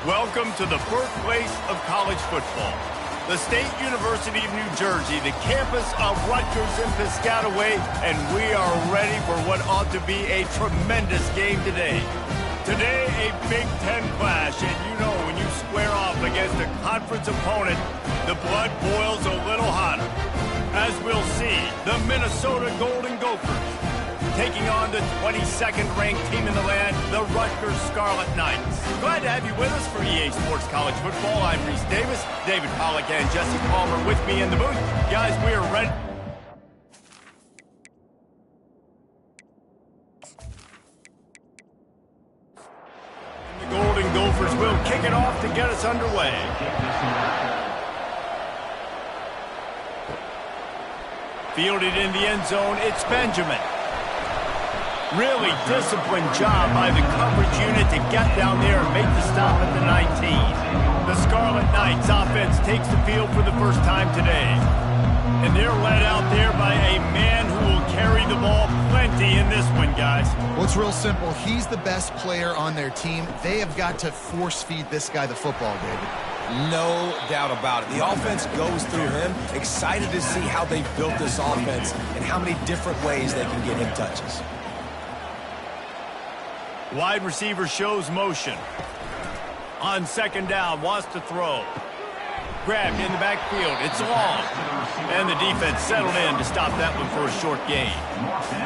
Welcome to the birthplace of college football. The State University of New Jersey, the campus of Rutgers and Piscataway, and we are ready for what ought to be a tremendous game today. Today, a Big Ten clash, and you know when you square off against a conference opponent, the blood boils a little hotter. As we'll see, the Minnesota Golden Gophers taking on the 22nd ranked team in the land, the Rutgers Scarlet Knights. Glad to have you with us for EA Sports College Football. I'm Reese Davis, David Pollack and Jesse Palmer with me in the booth. Guys, we are ready. The Golden Gophers will kick it off to get us underway. Fielded in the end zone, it's Benjamin. Really disciplined job by the coverage unit to get down there and make the stop at the 19. The Scarlet Knights offense takes the field for the first time today. And they're led out there by a man who will carry the ball plenty in this one, guys. Well, it's real simple. He's the best player on their team. They have got to force-feed this guy the football, David. No doubt about it. The offense goes through him. Excited to see how they built this offense and how many different ways they can get him touches. Wide receiver shows motion. On second down, wants to throw. Grabbed in the backfield. It's long. And the defense settled in to stop that one for a short gain.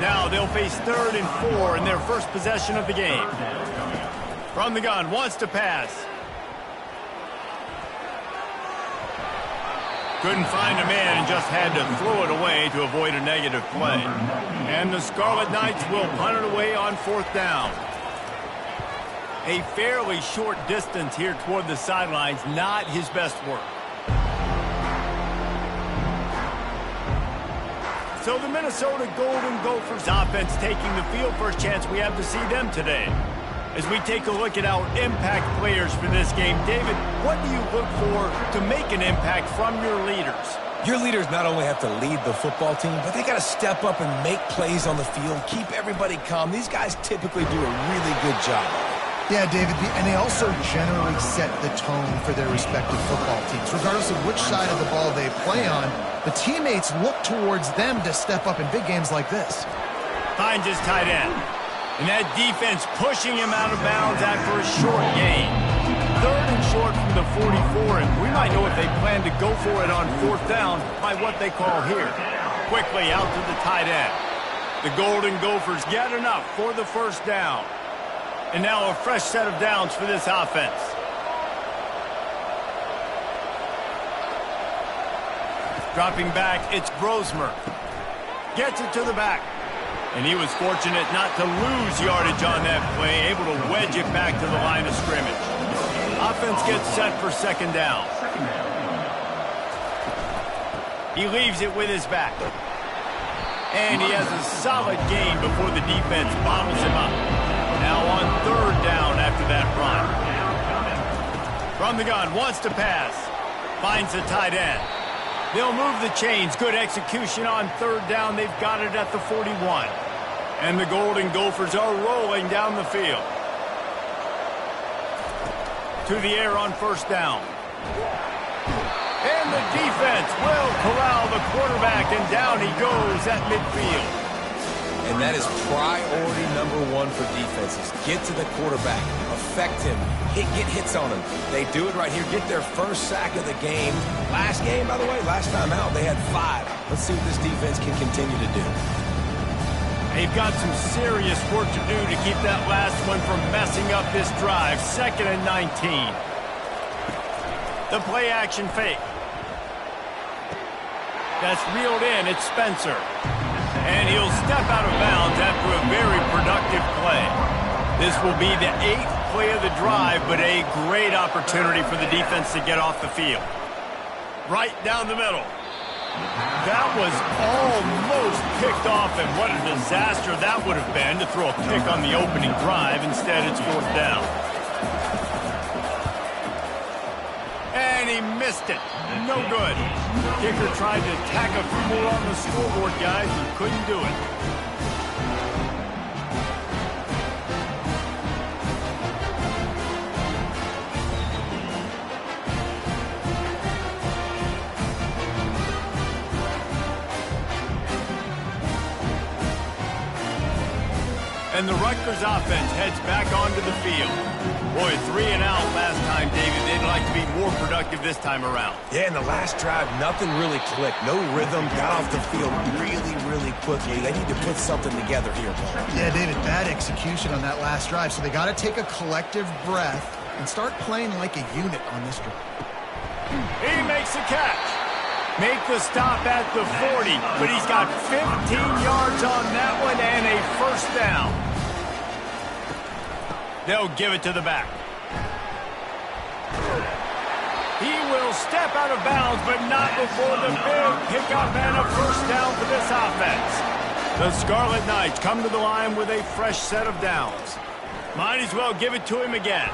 Now they'll face 3rd and 4 in their first possession of the game. From the gun, wants to pass. Couldn't find a man and just had to throw it away to avoid a negative play. And the Scarlet Knights will punt it away on 4th down. A fairly short distance here toward the sidelines, not his best work. So the Minnesota Golden Gophers offense taking the field. First chance we have to see them today. As we take a look at our impact players for this game, David, what do you look for to make an impact from your leaders? Your leaders not only have to lead the football team, but they got to step up and make plays on the field, keep everybody calm. These guys typically do a really good job. Yeah, David, and they also generally set the tone for their respective football teams. Regardless of which side of the ball they play on, the teammates look towards them to step up in big games like this. Finds his tight end. And that defense pushing him out of bounds after a short gain. 3rd and short from the 44, and we might know if they plan to go for it on 4th down by what they call here. Quickly out to the tight end. The Golden Gophers get enough for the first down. And now a fresh set of downs for this offense. Dropping back, it's Grosmer. Gets it to the back. And he was fortunate not to lose yardage on that play, able to wedge it back to the line of scrimmage. Offense gets set for 2nd down. He leaves it with his back. And he has a solid gain before the defense bottles him up. Now on 3rd down after that run. From the gun, wants to pass. Finds the tight end. They'll move the chains. Good execution on 3rd down. They've got it at the 41. And the Golden Gophers are rolling down the field. To the air on 1st down. And the defense will corral the quarterback, and down he goes at midfield. And that is priority #1 for defenses. Get to the quarterback, affect him, get hits on him. They do it right here, get their first sack of the game. Last game, by the way, last time out, they had 5. Let's see what this defense can continue to do. They've got some serious work to do to keep that last one from messing up this drive. 2nd and 19. The play action fake. That's reeled in. It's Spencer. And he'll step out of bounds after a very productive play. This will be the 8th play of the drive, but a great opportunity for the defense to get off the field. Right down the middle. That was almost picked off, and what a disaster that would have been to throw a pick on the opening drive. Instead, it's 4th down. And he missed it. No good. The kicker tried to tack a few more on the scoreboard, guys, and couldn't do it. And the Rutgers offense heads back onto the field. Boy, 3 and out last time, David. They'd like to be more productive this time around. Yeah, in the last drive, nothing really clicked. No rhythm, got off the field really quickly. They need to put something together here, Paul. Yeah, David, bad execution on that last drive. So they got to take a collective breath and start playing like a unit on this drive. He makes the catch. Make the stop at the 40, but he's got 15 yards on that one and a first down. They'll give it to the back. He will step out of bounds, but not before the big pickup and a first down for this offense. The Scarlet Knights come to the line with a fresh set of downs. Might as well give it to him again.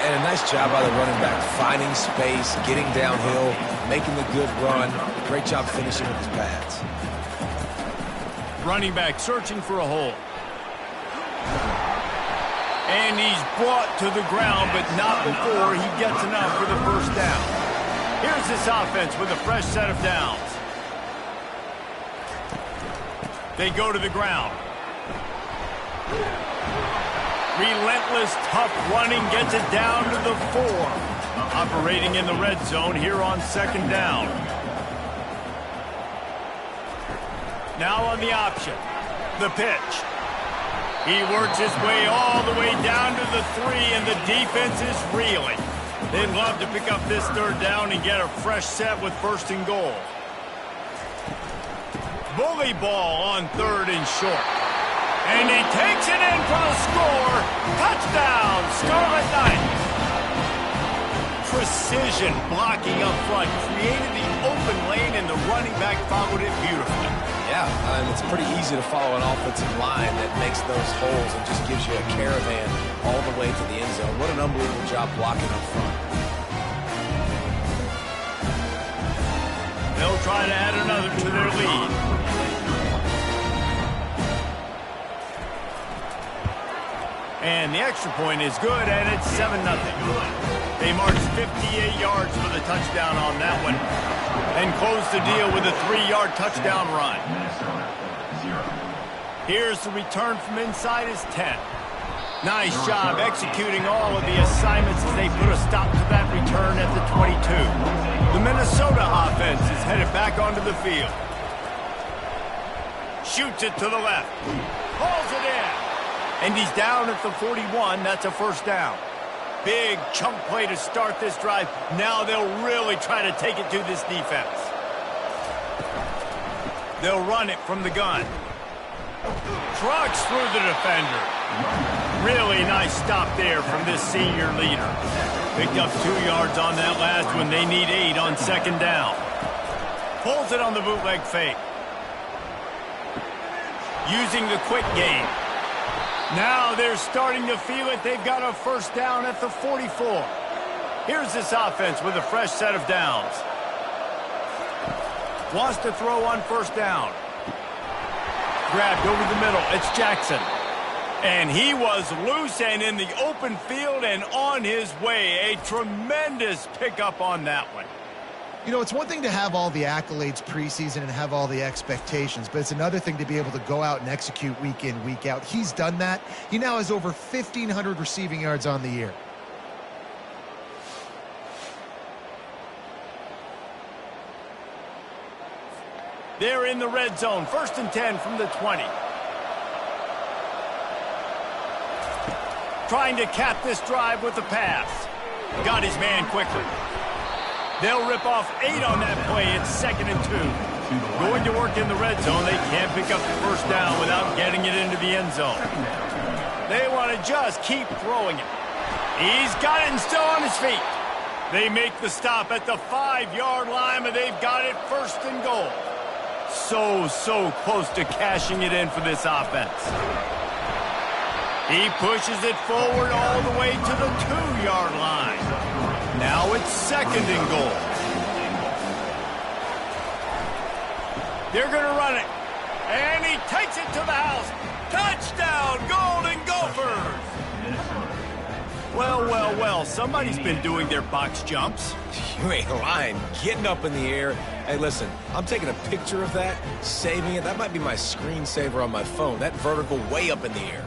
And a nice job by the running back, finding space, getting downhill, making the good run. Great job finishing with his pads. Running back searching for a hole. And he's brought to the ground, but not before he gets enough for the first down. Here's this offense with a fresh set of downs. They go to the ground. Relentless, tough running gets it down to the 4. Operating in the red zone here on second down. Now on the option. The pitch. He works his way all the way down to the 3, and the defense is reeling. They'd love to pick up this third down and get a fresh set with first and goal. Bully ball on third and short. And he takes it in for a score. Touchdown, Scarlet Knights. Precision blocking up front created the open lane, and the running back followed it beautifully. Yeah, and it's pretty easy to follow an offensive line that makes those holes and just gives you a caravan all the way to the end zone. What an unbelievable job blocking up front. They'll try to add another to their lead. And the extra point is good, and it's 7-0. They marched 58 yards for the touchdown on that one and closed the deal with a 3-yard touchdown run. Here's the return from inside his 10. Nice job executing all of the assignments as they put a stop to that return at the 22. The Minnesota offense is headed back onto the field. Shoots it to the left. Pulls it in. And he's down at the 41. That's a first down. Big chunk play to start this drive. Now they'll really try to take it to this defense. They'll run it from the gun. Trucks through the defender. Really nice stop there from this senior leader. Picked up 2 yards on that last one. They need 8 on second down. Pulls it on the bootleg fake. Using the quick game. Now they're starting to feel it. They've got a first down at the 44. Here's this offense with a fresh set of downs. Wants to throw on first down. Grabbed over the middle. It's Jackson. And he was loose and in the open field and on his way. A tremendous pickup on that one. You know, it's one thing to have all the accolades preseason and have all the expectations, but it's another thing to be able to go out and execute week in, week out. He's done that. He now has over 1,500 receiving yards on the year. They're in the red zone. 1st and 10 from the 20. Trying to cap this drive with the pass. Got his man quickly. They'll rip off 8 on that play. It's 2nd and 2. Going to work in the red zone. They can't pick up the first down without getting it into the end zone. They want to just keep throwing it. He's got it and still on his feet. They make the stop at the 5-yard line, but they've got it 1st and goal. So close to cashing it in for this offense. He pushes it forward all the way to the 2-yard line. Now it's 2nd and goal. They're going to run it. And he takes it to the house. Touchdown, Golden Gophers! Well, somebody's been doing their box jumps. You ain't lying. Getting up in the air. Hey, listen, I'm taking a picture of that, saving it. That might be my screensaver on my phone. That vertical way up in the air.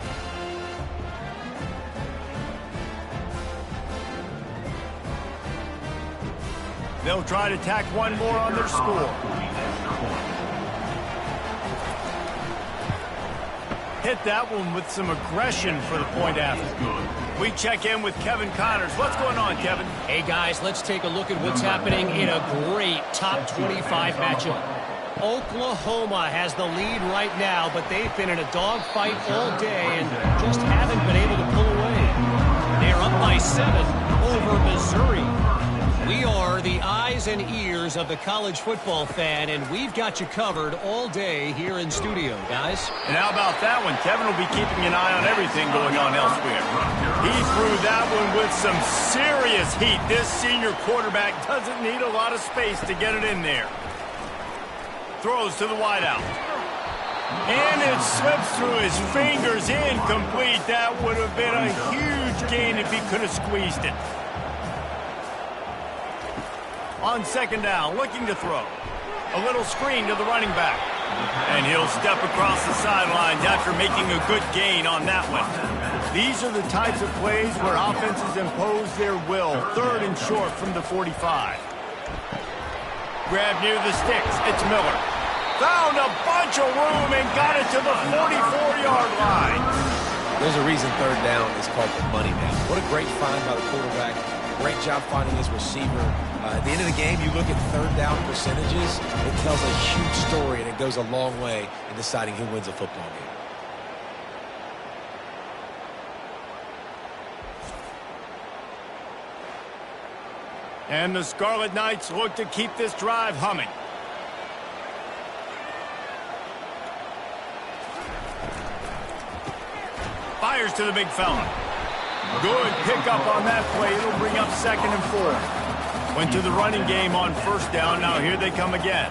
They'll try to tack one more on their score. Hit that one with some aggression for the point after. We check in with Kevin Connors. What's going on, Kevin? Hey, guys, let's take a look at what's happening in a great top 25 matchup. Oklahoma has the lead right now, but they've been in a dogfight all day and just haven't been able to pull away. They're up by 7 over Missouri. We are the eyes and ears of the college football fan, and we've got you covered all day here in studio, guys. And how about that one? Kevin will be keeping an eye on everything going on elsewhere. He threw that one with some serious heat. This senior quarterback doesn't need a lot of space to get it in there. Throws to the wideout. And it slips through his fingers, incomplete. That would have been a huge gain if he could have squeezed it. On second down, looking to throw. A little screen to the running back. And he'll step across the sidelines after making a good gain on that one. These are the types of plays where offenses impose their will. 3rd and short from the 45. Grab near the sticks. It's Miller. Found a bunch of room and got it to the 44-yard line. There's a reason 3rd down is called the money down. What a great find by the quarterback. Great job finding his receiver. At the end of the game, you look at 3rd down percentages. It tells a huge story, and it goes a long way in deciding who wins a football game. And the Scarlet Knights look to keep this drive humming. Fires to the big fella. Good pickup on that play. It'll bring up 2nd and 4. Went to the running game on 1st down. Now here they come again.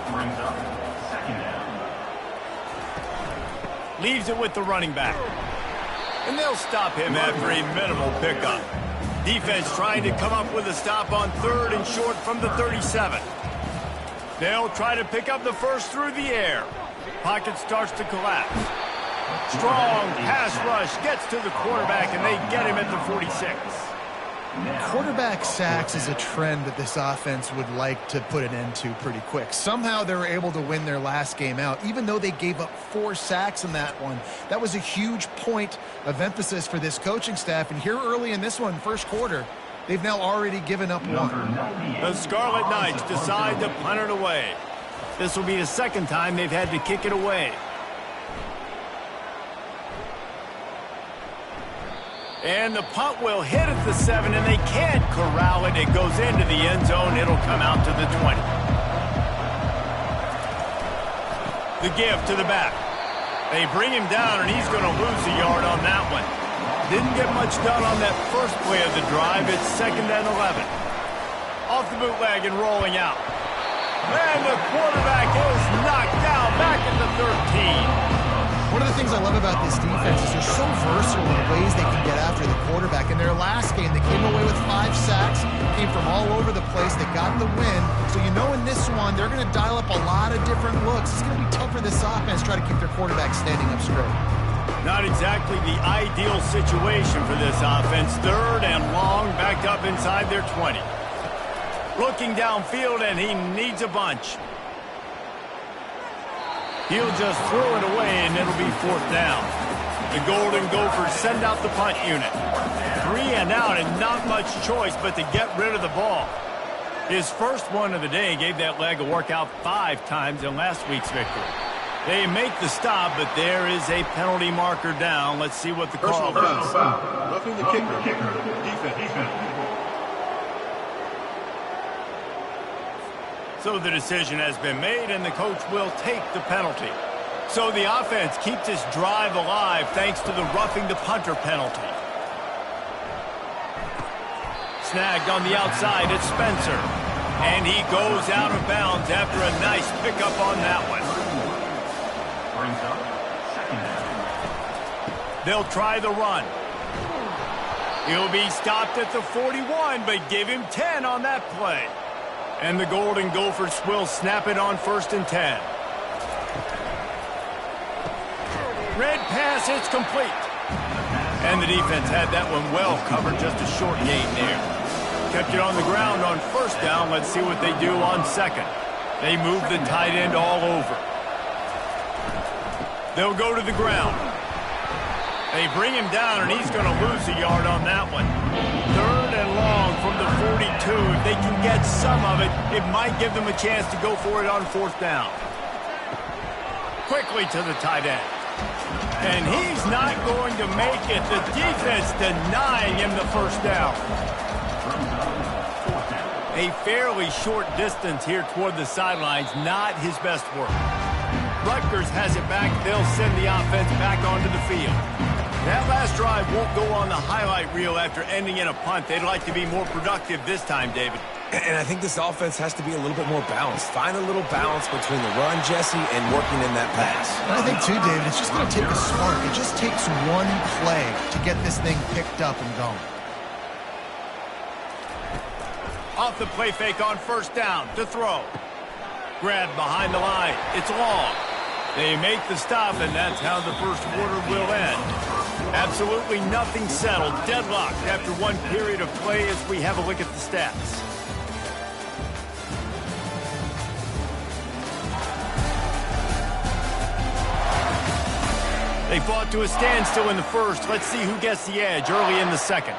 Leaves it with the running back. And they'll stop him after a minimal pickup. Defense trying to come up with a stop on 3rd and short from the 37. They'll try to pick up the first through the air. Pocket starts to collapse. Strong pass rush gets to the quarterback, and they get him at the 46. Quarterback sacks is a trend that this offense would like to put an end to pretty quick. Somehow they were able to win their last game out, even though they gave up 4 sacks in that one. That was a huge point of emphasis for this coaching staff, and here early in this one, 1st quarter, they've now already given up 1. The Scarlet Knights decide to punt it away. This will be the 2nd time they've had to kick it away. And the punt will hit at the 7, and they can't corral it. It goes into the end zone. It'll come out to the 20. The give to the back. They bring him down, and he's going to lose a yard on that one. Didn't get much done on that first play of the drive. It's 2nd and 11. Off the bootleg and rolling out. And the quarterback is knocked down back at the 13. One of the things I love about this defense is they're so versatile in the ways they can get after the quarterback. In their last game, they came away with 5 sacks, came from all over the place. They got the win. So you know in this one, they're going to dial up a lot of different looks. It's going to be tough for this offense to try to keep their quarterback standing up straight. Not exactly the ideal situation for this offense. 3rd and long, backed up inside their 20. Looking downfield, and he needs a bunch. He'll just throw it away, and it'll be 4th down. The Golden Gophers send out the punt unit. 3 and out, and not much choice but to get rid of the ball. His first one of the day gave that leg a workout 5 times in last week's victory. They make the stop, but there is a penalty marker down. Let's see what the call is. Roughing the kicker. Defense. So the decision has been made, and the coach will take the penalty. So the offense keeps this drive alive thanks to the roughing the punter penalty. Snagged on the outside, it's Spencer. And he goes out of bounds after a nice pickup on that one. They'll try the run. He'll be stopped at the 41, but give him 10 on that play. And the Golden Gophers will snap it on 1st and 10. Red pass, it's complete. And the defense had that one well covered, just a short gain there. Kept it on the ground on 1st down. Let's see what they do on 2nd. They move the tight end all over. They'll go to the ground. They bring him down, and he's going to lose a yard on that one. 3rd and long from the 42. If they can get some of it, it might give them a chance to go for it on 4th down. Quickly to the tight end. And he's not going to make it. The defense denying him the 1st down. A fairly short distance here toward the sidelines, not his best work. Rutgers has it back. They'll send the offense back onto the field. That last drive won't go on the highlight reel after ending in a punt. They'd like to be more productive this time, David. And I think this offense has to be a little bit more balanced. Find a little balance between the run, Jesse, and working in that pass. And I think, too, David, it's just going to take a spark. It just takes one play to get this thing picked up and going. Off the play fake on 1st down to throw. Grab behind the line. It's long. They make the stop, and that's how the 1st quarter will end. Absolutely nothing settled. Deadlocked after one period of play as we have a look at the stats. They fought to a standstill in the 1st. Let's see who gets the edge early in the 2nd.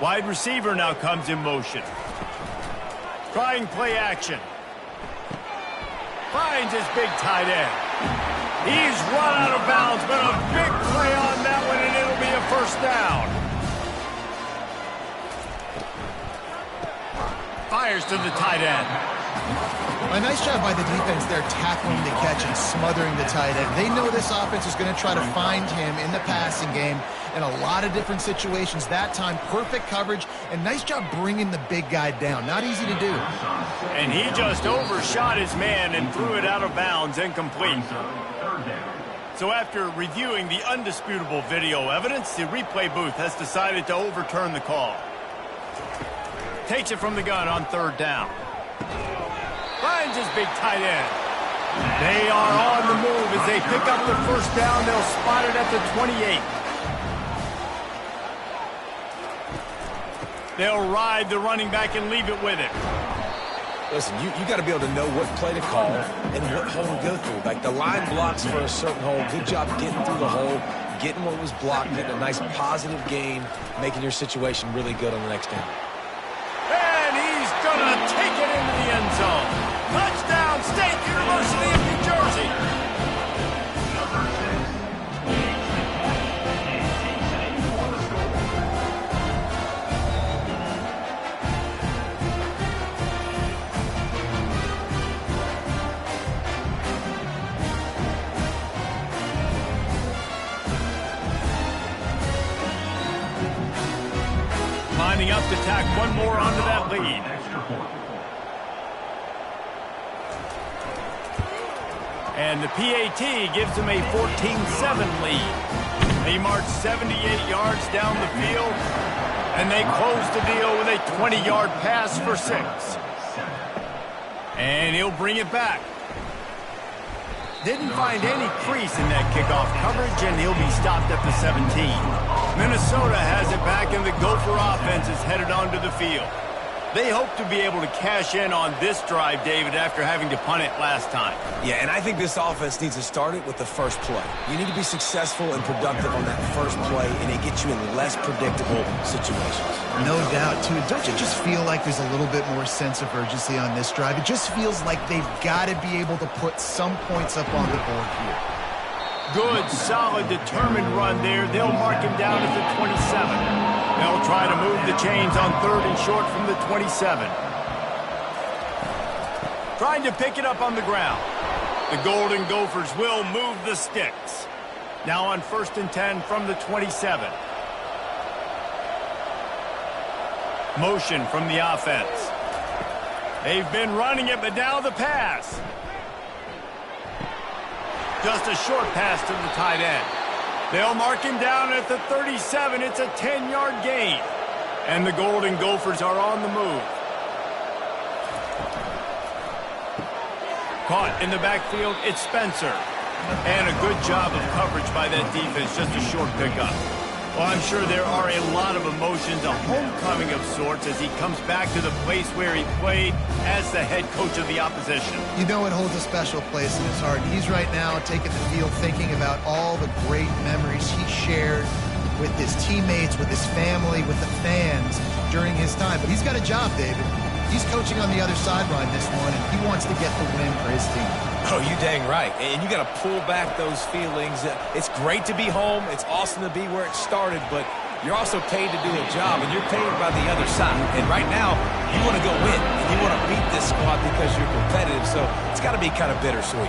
Wide receiver now comes in motion. Trying play action. Finds his big tight end. He's run out of bounds, but a big play on that one, and it'll be a 1st down. Fires to the tight end. A nice job by the defense there, tackling the catch and smothering the tight end. They know this offense is going to try to find him in the passing game in a lot of different situations. That time, perfect coverage, and nice job bringing the big guy down. Not easy to do. And he just overshot his man and threw it out of bounds, incomplete. So after reviewing the undisputable video evidence, the replay booth has decided to overturn the call. Takes it from the gun on 3rd down. Finds his big tight end. They are on the move as they pick up the 1st down. They'll spot it at the 28. They'll ride the running back and leave it with it. Listen, you got to be able to know what play to call and what hole to go through. Like the line blocks for a certain hole. Good job getting through the hole, getting what was blocked, getting a nice positive gain, making your situation really good on the next down. And he's going to take it into the end zone. Touchdown, State University of New Jersey. Lining up to tack one more onto that lead. And the PAT gives them a 14-7 lead. They march 78 yards down the field, and they close the deal with a 20-yard pass for 6. And he'll bring it back. Didn't find any crease in that kickoff coverage, and he'll be stopped at the 17. Minnesota has it back, and the Gopher offense is headed onto the field. They hope to be able to cash in on this drive, David, after having to punt it last time. Yeah, and I think this offense needs to start it with the first play. You need to be successful and productive on that first play, and it gets you in less predictable situations. No doubt, too. Don't you just feel like there's a little bit more sense of urgency on this drive? It just feels like they've got to be able to put some points up on the board here. Good, solid, determined run there. They'll mark him down at the 27. They'll try to move the chains on 3rd and short from the 27. Trying to pick it up on the ground. The Golden Gophers will move the sticks. Now on 1st and 10 from the 27. Motion from the offense. They've been running it, but now the pass. Just a short pass to the tight end. They'll mark him down at the 37. It's a 10-yard gain. And the Golden Gophers are on the move. Caught in the backfield, it's Spencer. And a good job of coverage by that defense, just a short pickup. Well, I'm sure there are a lot of emotions, a homecoming of sorts as he comes back to the place where he played as the head coach of the opposition. You know it holds a special place in his heart. He's right now taking the field thinking about all the great memories he shared with his teammates, with his family, with the fans during his time. But he's got a job, David. He's coaching on the other sideline this one, and he wants to get the win for his team. Oh, you dang right. And you got to pull back those feelings. It's great to be home. It's awesome to be where it started, but you're also paid to do a job, and you're paid by the other side. And right now, you want to go win, and you want to beat this squad because you're competitive, so it's got to be kind of bittersweet.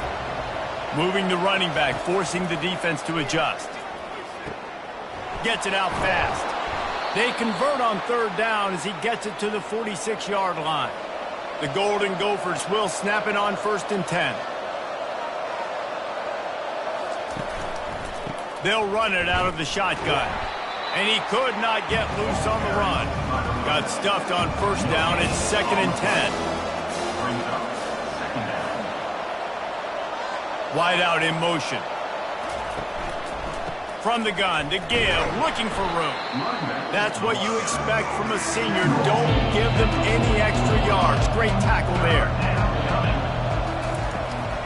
Moving the running back, forcing the defense to adjust. Gets it out fast. They convert on third down as he gets it to the 46-yard line. The Golden Gophers will snap it on 1st and 10. They'll run it out of the shotgun. And he could not get loose on the run. Got stuffed on 1st down. It's 2nd and 10. Wide out in motion. From the gun to give, looking for room. That's what you expect from a senior. Don't give them any extra yards. Great tackle there.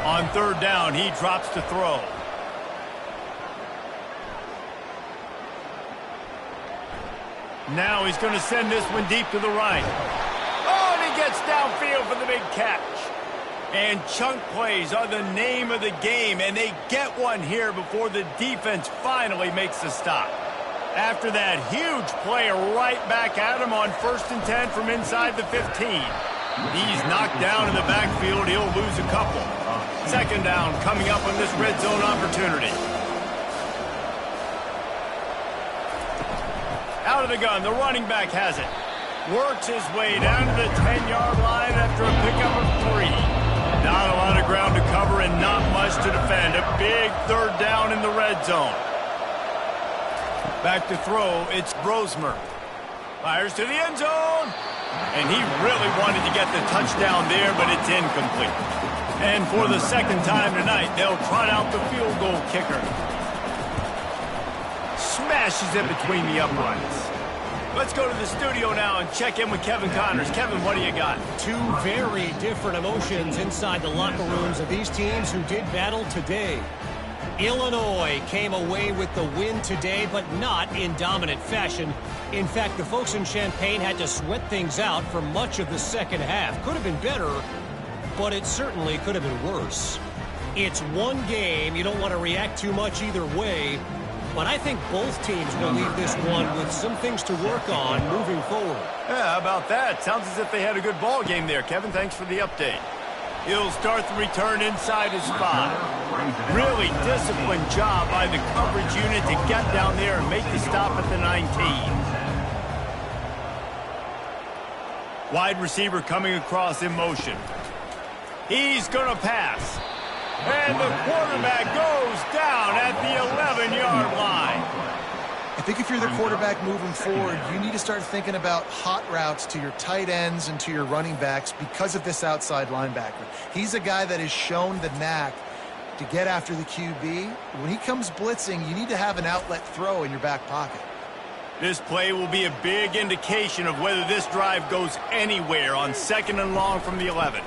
On 3rd down, he drops to throw. Now he's going to send this one deep to the right. Oh, and he gets downfield for the big catch. And chunk plays are the name of the game, and they get one here before the defense finally makes the stop. After that huge play, right back at him on 1st and 10 from inside the 15. He's knocked down in the backfield. He'll lose a couple. 2nd down coming up on this red zone opportunity. Out of the gun, the running back has it. Works his way down to the 10-yard line after a pickup of 3. Not a lot of ground to cover and not much to defend. A big 3rd down in the red zone. Back to throw, it's Brosmer. Fires to the end zone. And he really wanted to get the touchdown there, but it's incomplete. And for the 2nd time tonight, they'll trot out the field goal kicker. Smashes it between the uprights. Let's go to the studio now and check in with Kevin Connors. Kevin, what do you got? Two very different emotions inside the locker rooms of these teams who did battle today. Illinois came away with the win today, but not in dominant fashion. In fact, the folks in Champaign had to sweat things out for much of the 2nd half. Could have been better, but it certainly could have been worse. It's one game. You don't want to react too much either way. But I think both teams will leave this one with some things to work on moving forward. Yeah, how about that? Sounds as if they had a good ball game there. Kevin, thanks for the update. He'll start the return inside his spot. Really disciplined job by the coverage unit to get down there and make the stop at the 19. Wide receiver coming across in motion. He's going to pass. And the quarterback goes down at the 11-yard line. I think if you're the quarterback moving forward, you need to start thinking about hot routes to your tight ends and to your running backs because of this outside linebacker. He's a guy that has shown the knack to get after the QB. When he comes blitzing, you need to have an outlet throw in your back pocket. This play will be a big indication of whether this drive goes anywhere on 2nd and long from the 11.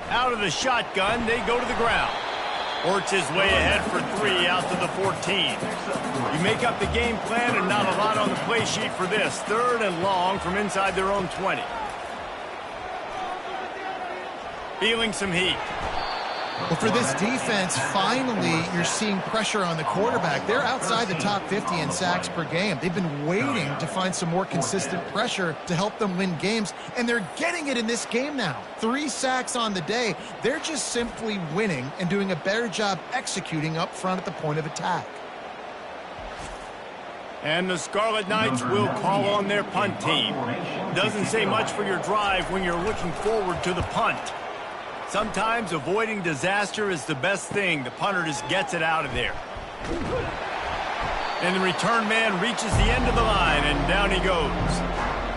Out of the shotgun, they go to the ground. Works his way ahead for 3 out to the 14. You make up the game plan and not a lot on the play sheet for this. 3rd and long from inside their own 20. Feeling some heat. Well, for this defense, finally, you're seeing pressure on the quarterback. They're outside the top 50 in sacks per game. They've been waiting to find some more consistent pressure to help them win games, and they're getting it in this game now. 3 sacks on the day. They're just simply winning and doing a better job executing up front at the point of attack. And the Scarlet Knights will call on their punt team. Doesn't say much for your drive when you're looking forward to the punt. Sometimes avoiding disaster is the best thing. The punter just gets it out of there. And the return man reaches the end of the line, and down he goes.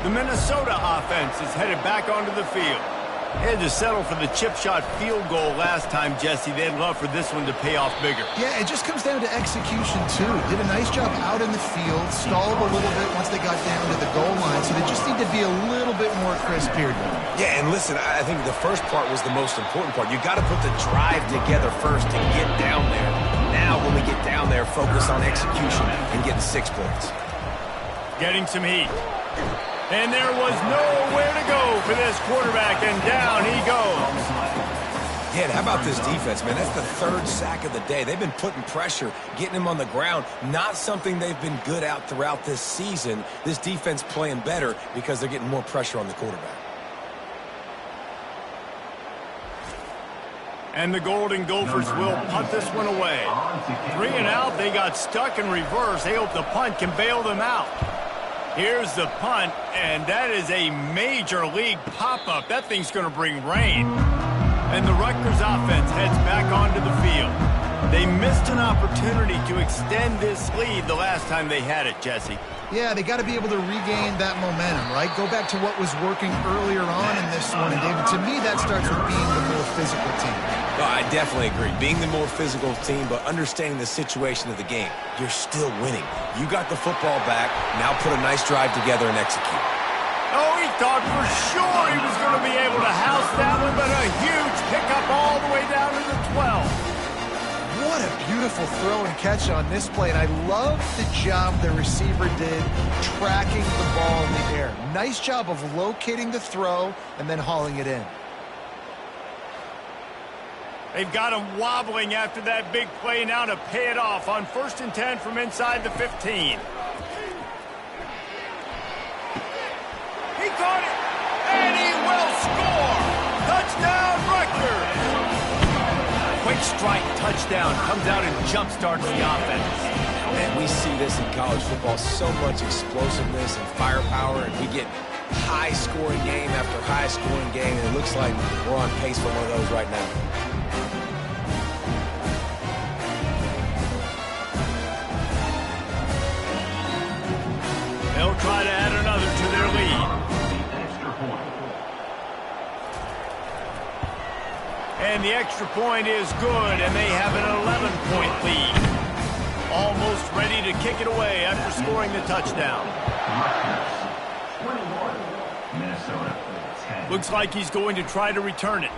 The Minnesota offense is headed back onto the field. They had to settle for the chip shot field goal last time, Jesse. They'd love for this one to pay off bigger. Yeah, it just comes down to execution, too. Did a nice job out in the field, stalled a little bit once they got down to the goal line, so they just need to be a little bit more crisp here. Yeah, and listen, I think the first part was the most important part. You got to put the drive together first and get down there. Now, when we get down there, focus on execution and getting 6 points. Getting some heat. And there was nowhere to go for this quarterback, and down he goes. Yeah, and how about this defense, man? That's the 3rd sack of the day. They've been putting pressure, getting him on the ground. Not something they've been good at throughout this season. This defense playing better because they're getting more pressure on the quarterback. And the Golden Gophers will punt this one away. 3 and out, they got stuck in reverse. They hope the punt can bail them out. Here's the punt, and that is a major league pop-up. That thing's going to bring rain. And the Rutgers offense heads back onto the field. They missed an opportunity to extend this lead the last time they had it, Jesse. Yeah, they got to be able to regain that momentum, right? Go back to what was working earlier on in this one. And, David, to me, that starts with being the more physical team. Well, I definitely agree. Being the more physical team, but understanding the situation of the game. You're still winning. You got the football back. Now put a nice drive together and execute. Oh, he thought for sure he was going to be able to house that one, but a huge pickup all the way down to the 12. What a beautiful throw and catch on this play, and I love the job the receiver did tracking the ball in the air. Nice job of locating the throw and then hauling it in. They've got him wobbling after that big play now to pay it off on 1st and 10 from inside the 15. He caught it, and he will score! Touchdown, Rutgers! Quick strike touchdown comes out and jump-starts the offense. And we see this in college football, so much explosiveness and firepower, and we get high-scoring game after high-scoring game, and it looks like we're on pace for one of those right now. They'll try to add another to their lead. And the extra point is good, and they have an 11-point lead. Almost ready to kick it away after scoring the touchdown. Looks like he's going to try to return it.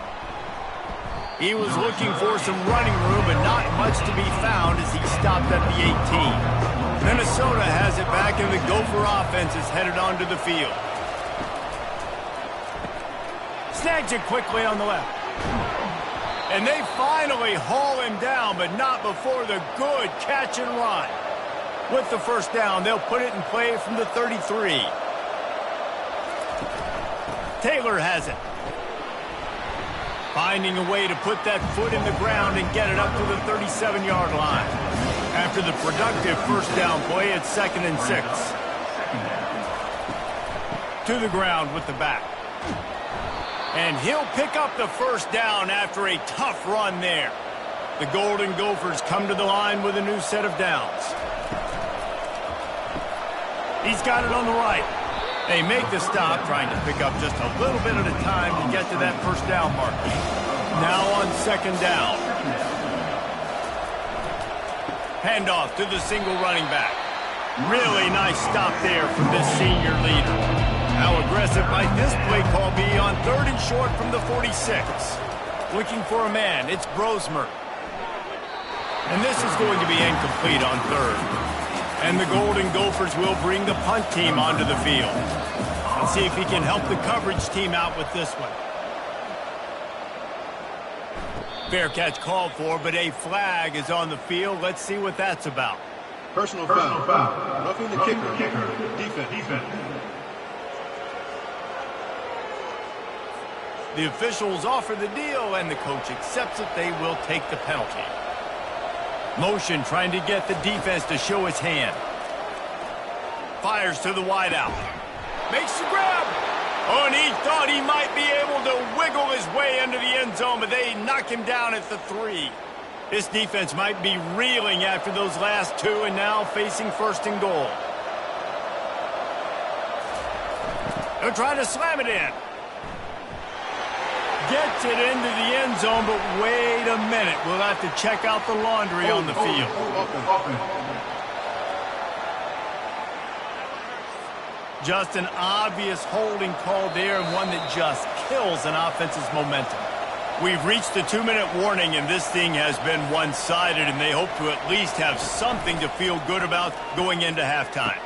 He was looking for some running room, but not much to be found as he stopped at the 18. Minnesota has it back, and the Gopher offense is headed onto the field. Snags it quickly on the left. And they finally haul him down, but not before the good catch and run. With the first down, they'll put it in play from the 33. Taylor has it. Finding a way to put that foot in the ground and get it up to the 37-yard line. After the productive first down play, it's 2nd and 6. To the ground with the back. And he'll pick up the first down after a tough run there. The Golden Gophers come to the line with a new set of downs. He's got it on the right. They make the stop, trying to pick up just a little bit at a time to get to that first down marker. Now on 2nd down. Handoff to the single running back. Really nice stop there from this senior leader. How aggressive might this play call be on 3rd and short from the 46? Looking for a man, it's Brosmer. And this is going to be incomplete on 3rd. And the Golden Gophers will bring the punt team onto the field. Let's see if he can help the coverage team out with this one. Fair catch called for, but a flag is on the field. Let's see what that's about. Personal foul. Roughing the kicker. Defense. The officials offer the deal, and the coach accepts it. They will take the penalty. Motion trying to get the defense to show his hand. Fires to the wideout. Makes the grab. Oh, and he thought he might be able to wiggle his way into the end zone, but they knock him down at the 3. This defense might be reeling after those last 2 and now facing 1st and goal. They're trying to slam it in. Gets it into the end zone, but wait a minute. We'll have to check out the laundry on the field. Just an obvious holding call there, and one that just kills an offense's momentum. We've reached the 2-minute warning, and this thing has been one-sided, and they hope to at least have something to feel good about going into halftime.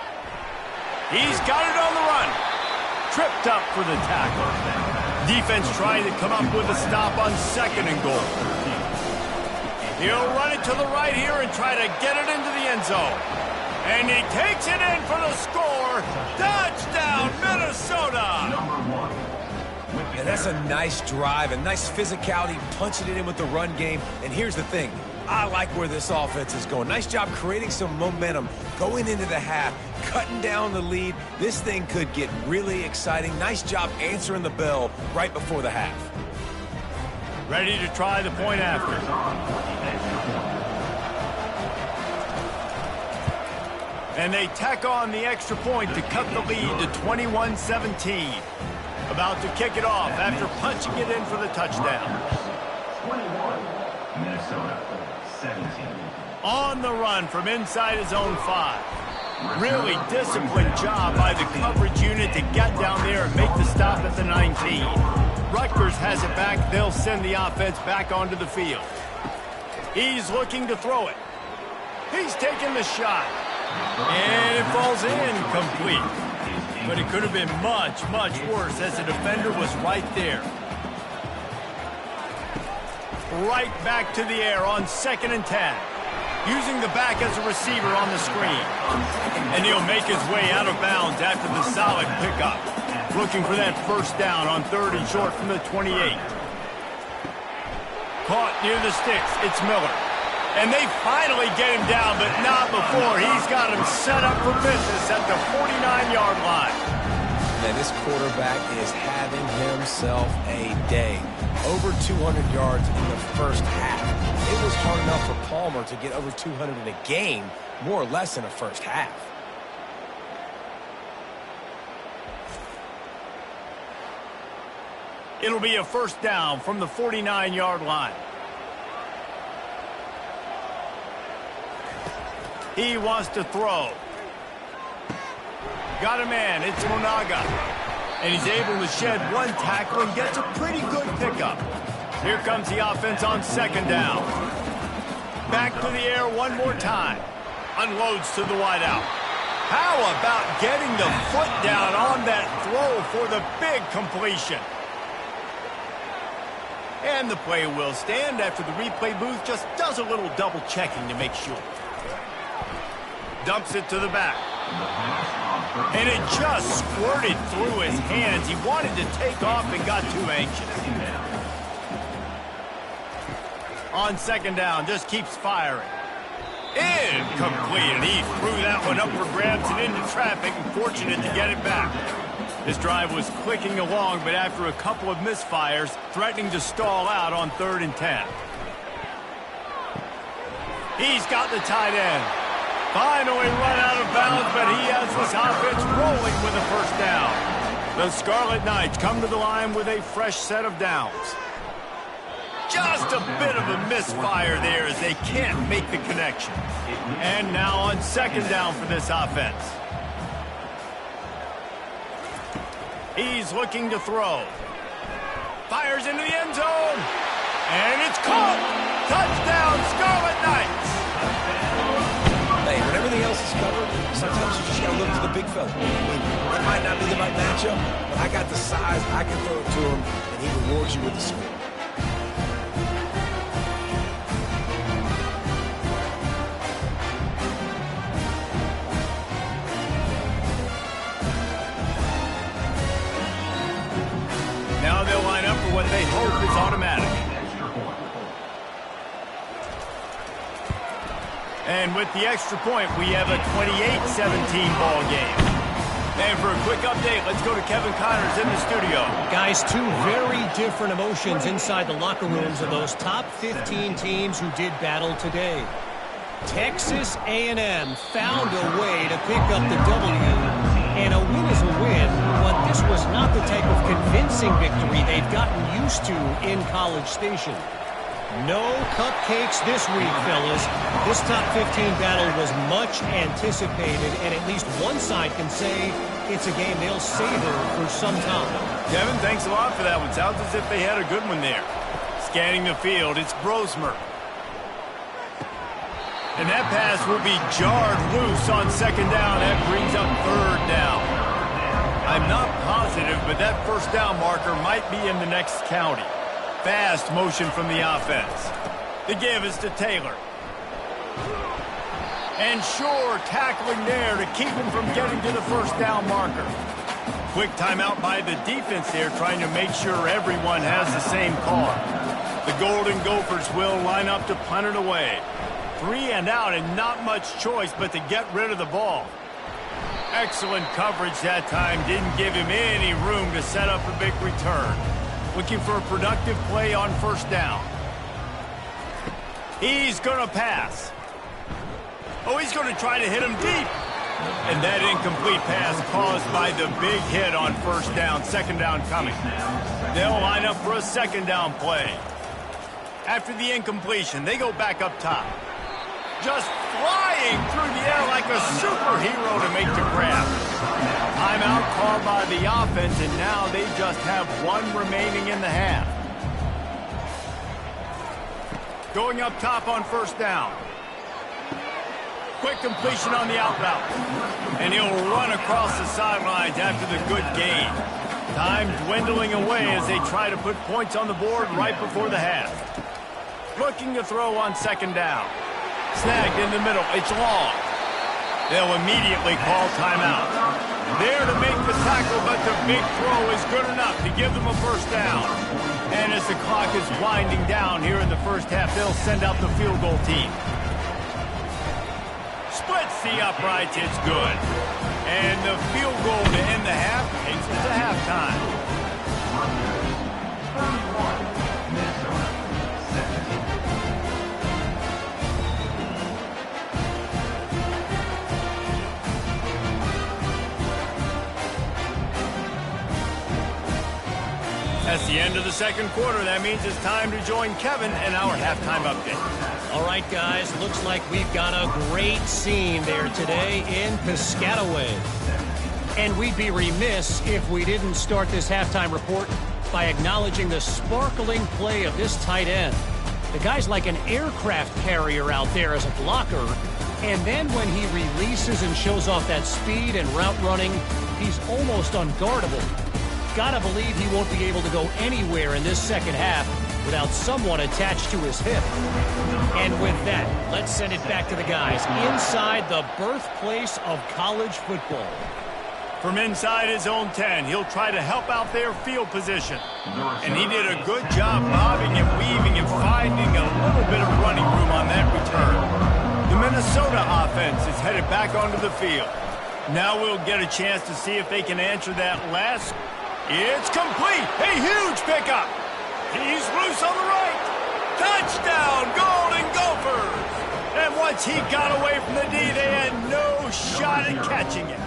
He's got it on the run. Tripped up for the tackle. Defense trying to come up with a stop on 2nd and goal. He'll run it to the right here and try to get it into the end zone. And he takes it in for the score. Touchdown, Minnesota! And that's a nice drive, a nice physicality, punching it in with the run game. And here's the thing. I like where this offense is going. Nice job creating some momentum going into the half, cutting down the lead. This thing could get really exciting. Nice job answering the bell right before the half. Ready to try the point after. And they tack on the extra point to cut the lead to 21-17. About to kick it off after punching it in for the touchdown. 21, Minnesota, 17. On the run from inside his own 5. Really disciplined job by the coverage unit to get down there and make the stop at the 19. Rutgers has it back. They'll send the offense back onto the field. He's looking to throw it. He's taking the shot. And it falls in complete. But it could have been much, much worse as the defender was right there. Right back to the air on 2nd and 10. Using the back as a receiver on the screen. And he'll make his way out of bounds after the solid pickup. Looking for that first down on 3rd and short from the 28. Caught near the sticks. It's Miller. And they finally get him down, but not before. He's got him set up for business at the 49-yard line. Man, this quarterback is having himself a day. Over 200 yards in the first half. It was hard enough for Palmer to get over 200 in a game, more or less in a first half. It'll be a first down from the 49-yard line. He wants to throw. Got a man. It's Monaga. And he's able to shed one tackle and gets a pretty good pickup. Here comes the offense on 2nd down. Back to the air one more time. Unloads to the wideout. How about getting the foot down on that throw for the big completion? And the play will stand after the replay booth just does a little double checking to make sure. Dumps it to the back. And it just squirted through his hands. He wanted to take off and got too anxious. On 2nd down, just keeps firing. Incomplete, and he threw that one up for grabs and into traffic, and fortunate to get it back. This drive was clicking along, but after a couple of misfires, threatening to stall out on 3rd and 10. He's got the tight end. Finally run out of bounds, but he has this offense rolling with a first down. The Scarlet Knights come to the line with a fresh set of downs. Just a bit of a misfire there as they can't make the connection. And now on 2nd down for this offense. He's looking to throw. Fires into the end zone. And it's caught. Touchdown, Scarlet Knights. Hey, when everything else is covered, sometimes you just got to look to the big fella. I mean, that might not be the right matchup, but I got the size, I can throw it to him, and he rewards you with the score. Now they'll line up for what they hope is automatic. And with the extra point, we have a 28-17 ball game. And for a quick update, let's go to Kevin Connors in the studio. Guys, two very different emotions inside the locker rooms of those top 15 teams who did battle today. Texas A&M found a way to pick up the W And a win is a win, but this was not the type of convincing victory they've gotten used to in College Station. No cupcakes this week, fellas. This top 15 battle was much anticipated, and at least one side can say it's a game they'll savor for some time. Kevin, thanks a lot for that one. Sounds as if they had a good one there. Scanning the field, it's Brosmer. And that pass will be jarred loose on second down. That brings up third down. I'm not positive, but that first down marker might be in the next county. Fast motion from the offense. The give is to Taylor. And Shore tackling there to keep him from getting to the first down marker. Quick timeout by the defense there, trying to make sure everyone has the same call. The Golden Gophers will line up to punt it away. 3 and out and not much choice but to get rid of the ball. Excellent coverage that time. Didn't give him any room to set up a big return. Looking for a productive play on first down. He's going to pass. Oh, he's going to try to hit him deep. And that incomplete pass caused by the big hit on first down. Second down coming. They'll line up for a second down play. After the incompletion, they go back up top. Just flying through the air like a superhero to make the grab. Timeout called by the offense, and now they just have one remaining in the half. Going up top on first down. Quick completion on the out route. And he'll run across the sidelines after the good gain. Time dwindling away as they try to put points on the board right before the half. Looking to throw on second down. Snagged in the middle. It's long. They'll immediately call timeout. There to make the tackle, but the big throw is good enough to give them a first down. And as the clock is winding down here in the first half, they'll send out the field goal team. Splits the uprights. It's good. And the field goal to end the half takes us to halftime. That's the end of the second quarter. That means it's time to join Kevin and our halftime update. All right, guys, looks like we've got a great scene there today in Piscataway. And we'd be remiss if we didn't start this halftime report by acknowledging the sparkling play of this tight end. The guy's like an aircraft carrier out there as a blocker. And then when he releases and shows off that speed and route running, he's almost unguardable. Gotta believe he won't be able to go anywhere in this second half without someone attached to his hip. And with that, let's send it back to the guys inside the birthplace of college football. From inside his own 10, he'll try to help out their field position. And he did a good job bobbing and weaving and finding a little bit of running room on that return. The Minnesota offense is headed back onto the field. Now we'll get a chance to see if they can answer that last. It's complete. A huge pickup. He's loose on the right. Touchdown, Golden Gophers. And once he got away from the D, they had no shot at catching it.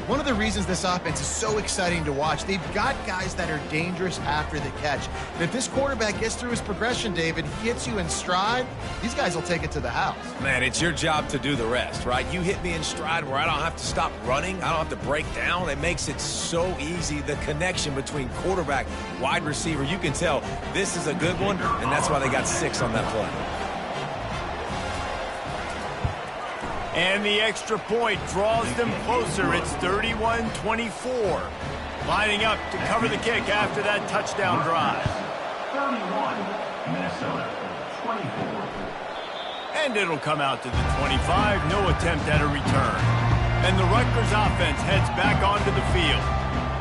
One of the reasons this offense is so exciting to watch, they've got guys that are dangerous after the catch. And if this quarterback gets through his progression, David, he hits you in stride, these guys will take it to the house. Man, it's your job to do the rest, right? You hit me in stride where I don't have to stop running. I don't have to break down. It makes it so easy. The connection between quarterback, wide receiver, you can tell this is a good one, and that's why they got 6 on that play. And the extra point draws them closer. It's 31-24. Lining up to cover the kick after that touchdown drive. 31, Minnesota, 24. And it'll come out to the 25. No attempt at a return. And the Rutgers offense heads back onto the field.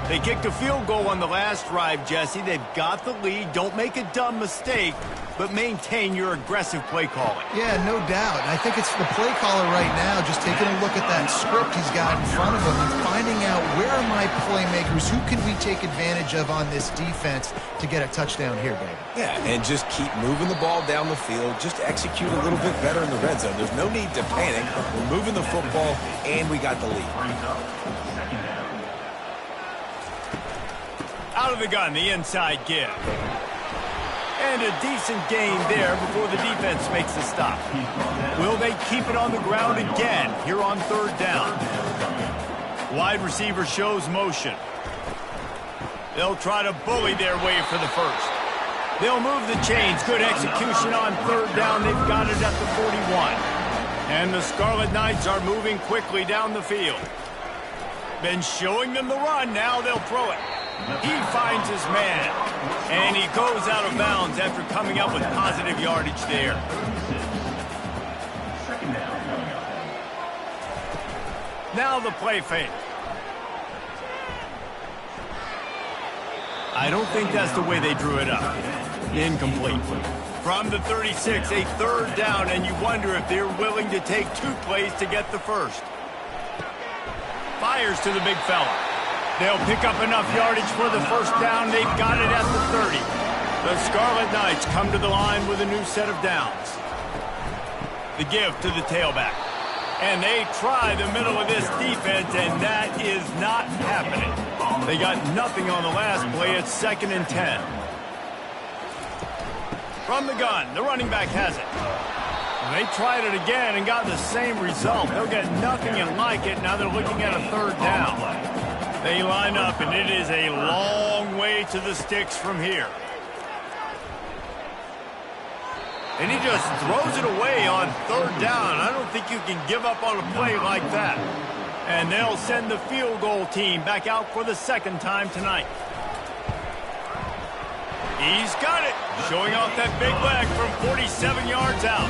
They kicked a field goal on the last drive, Jesse. They've got the lead. Don't make a dumb mistake. but maintain your aggressive play calling. Yeah, no doubt. And I think it's the play caller right now just taking a look at that script he's got in front of him and finding out where are my playmakers, who can we take advantage of on this defense to get a touchdown here, David. Yeah, and just keep moving the ball down the field. Just execute a little bit better in the red zone. There's no need to panic. We're moving the football, and we got the lead. Out of the gun, the inside give. And a decent gain there before the defense makes the stop. Will they keep it on the ground again here on third down? Wide receiver shows motion. They'll try to bully their way for the first. They'll move the chains. Good execution on third down. They've got it at the 41. And the Scarlet Knights are moving quickly down the field. Been showing them the run. Now they'll throw it. He finds his man, and he goes out of bounds after coming up with positive yardage there. Now the play fake. I don't think that's the way they drew it up. Incomplete. From the 36, a third down, and you wonder if they're willing to take 2 plays to get the first. Fires to the big fella. They'll pick up enough yardage for the first down. They've got it at the 30. The Scarlet Knights come to the line with a new set of downs. The give to the tailback. And they try the middle of this defense, and that is not happening. They got nothing on the last play. It's 2nd and 10. From the gun, the running back has it. And they tried it again and got the same result. They'll get nothing and like it. Now they're looking at a third down. They line up, and it is a long way to the sticks from here. And he just throws it away on third down. I don't think you can give up on a play like that. And they'll send the field goal team back out for the 2nd time tonight. He's got it. Showing off that big leg from 47 yards out.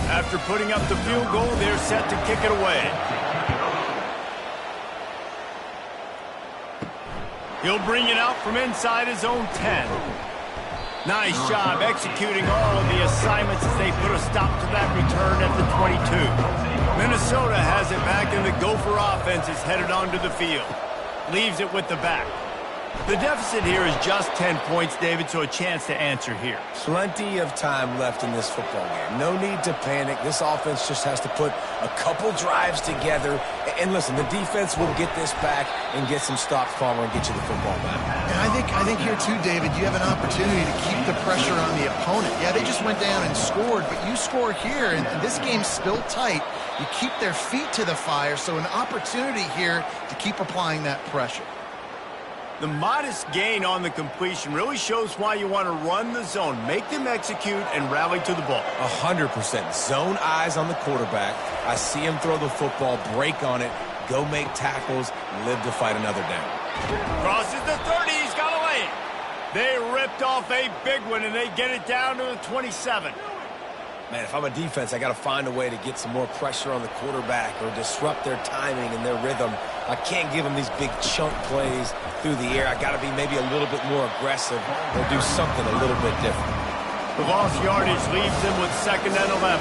After putting up the field goal, they're set to kick it away. He'll bring it out from inside his own 10. Nice job executing all of the assignments as they put a stop to that return at the 22. Minnesota has it back, and the Gopher offense is headed onto the field. Leaves it with the back. The deficit here is just 10 points, David, so a chance to answer here. Plenty of time left in this football game. No need to panic. This offense just has to put a couple drives together. And listen, the defense will get this back and get some stops, Palmer, and get you the football back. And I think here too, David, you have an opportunity to keep the pressure on the opponent. Yeah, they just went down and scored, but you score here, and this game's still tight. You keep their feet to the fire, so an opportunity here to keep applying that pressure. The modest gain on the completion really shows why you want to run the zone. Make them execute and rally to the ball. 100%. Zone eyes on the quarterback. I see him throw the football, break on it, go make tackles, live to fight another down. Crosses the 30. He's got a lane. They ripped off a big one, and they get it down to the 27. Man, if I'm a defense, I got to find a way to get some more pressure on the quarterback or disrupt their timing and their rhythm. I can't give them these big chunk plays through the air. I got to be maybe a little bit more aggressive or do something a little bit different. The lost yardage leaves them with 2nd and 11.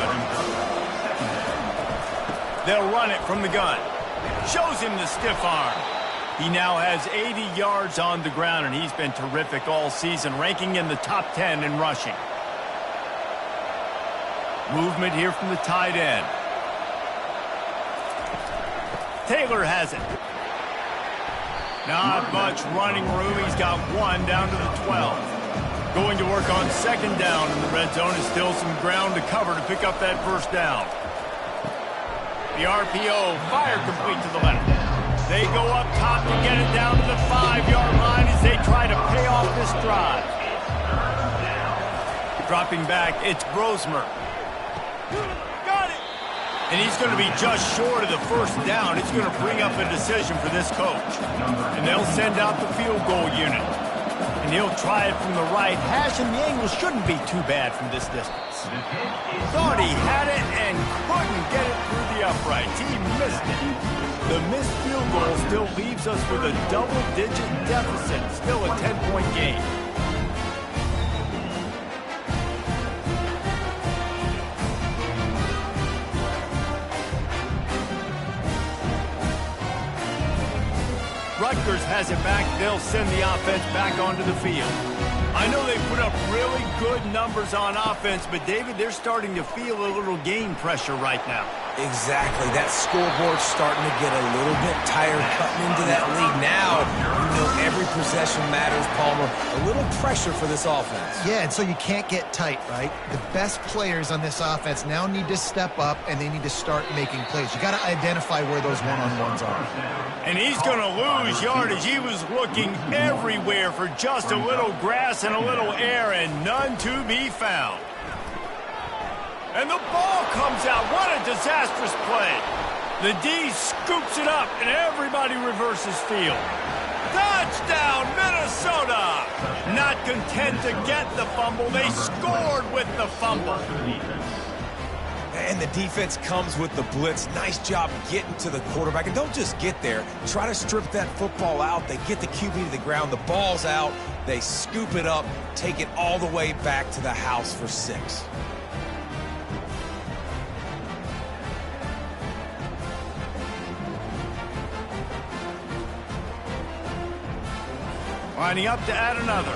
They'll run it from the gun. Shows him the stiff arm. He now has 80 yards on the ground, and he's been terrific all season, ranking in the top 10 in rushing. Movement here from the tight end. Taylor has it. Not much running room. He's got one down to the 12. Going to work on 2nd down in the red zone. Is still some ground to cover to pick up that first down. The RPO fire complete to the left. They go up top to get it down to the 5-yard line as they try to pay off this drive. Dropping back, it's Brosmer. Got it! And he's going to be just short of the first down. It's going to bring up a decision for this coach. And they'll send out the field goal unit. And he'll try it from the right hash, and the angle shouldn't be too bad from this distance. Thought he had it and couldn't get it through the uprights. He missed it. The missed field goal still leaves us with a double-digit deficit. Still a 10-point game. Rutgers has it back. They'll send the offense back onto the field. I know they put up really good numbers on offense, but, David, they're starting to feel a little game pressure right now. Exactly. That scoreboard's starting to get a little bit tired cutting into that lead. Now, you know every possession matters, Palmer. A little pressure for this offense. Yeah, and so you can't get tight, right? The best players on this offense now need to step up, and they need to start making plays. You got to identify where those one-on-ones are. And he's going to lose yardage. He was looking everywhere for just a little grass and a little air, and none to be found. And the ball comes out. What a disastrous play. The D scoops it up, and everybody reverses field. Touchdown, Minnesota! Not content to get the fumble, they scored with the fumble. And the defense comes with the blitz. Nice job getting to the quarterback. And don't just get there. Try to strip that football out. They get the QB to the ground. The ball's out. They scoop it up, take it all the way back to the house for 6. Lining up to add another.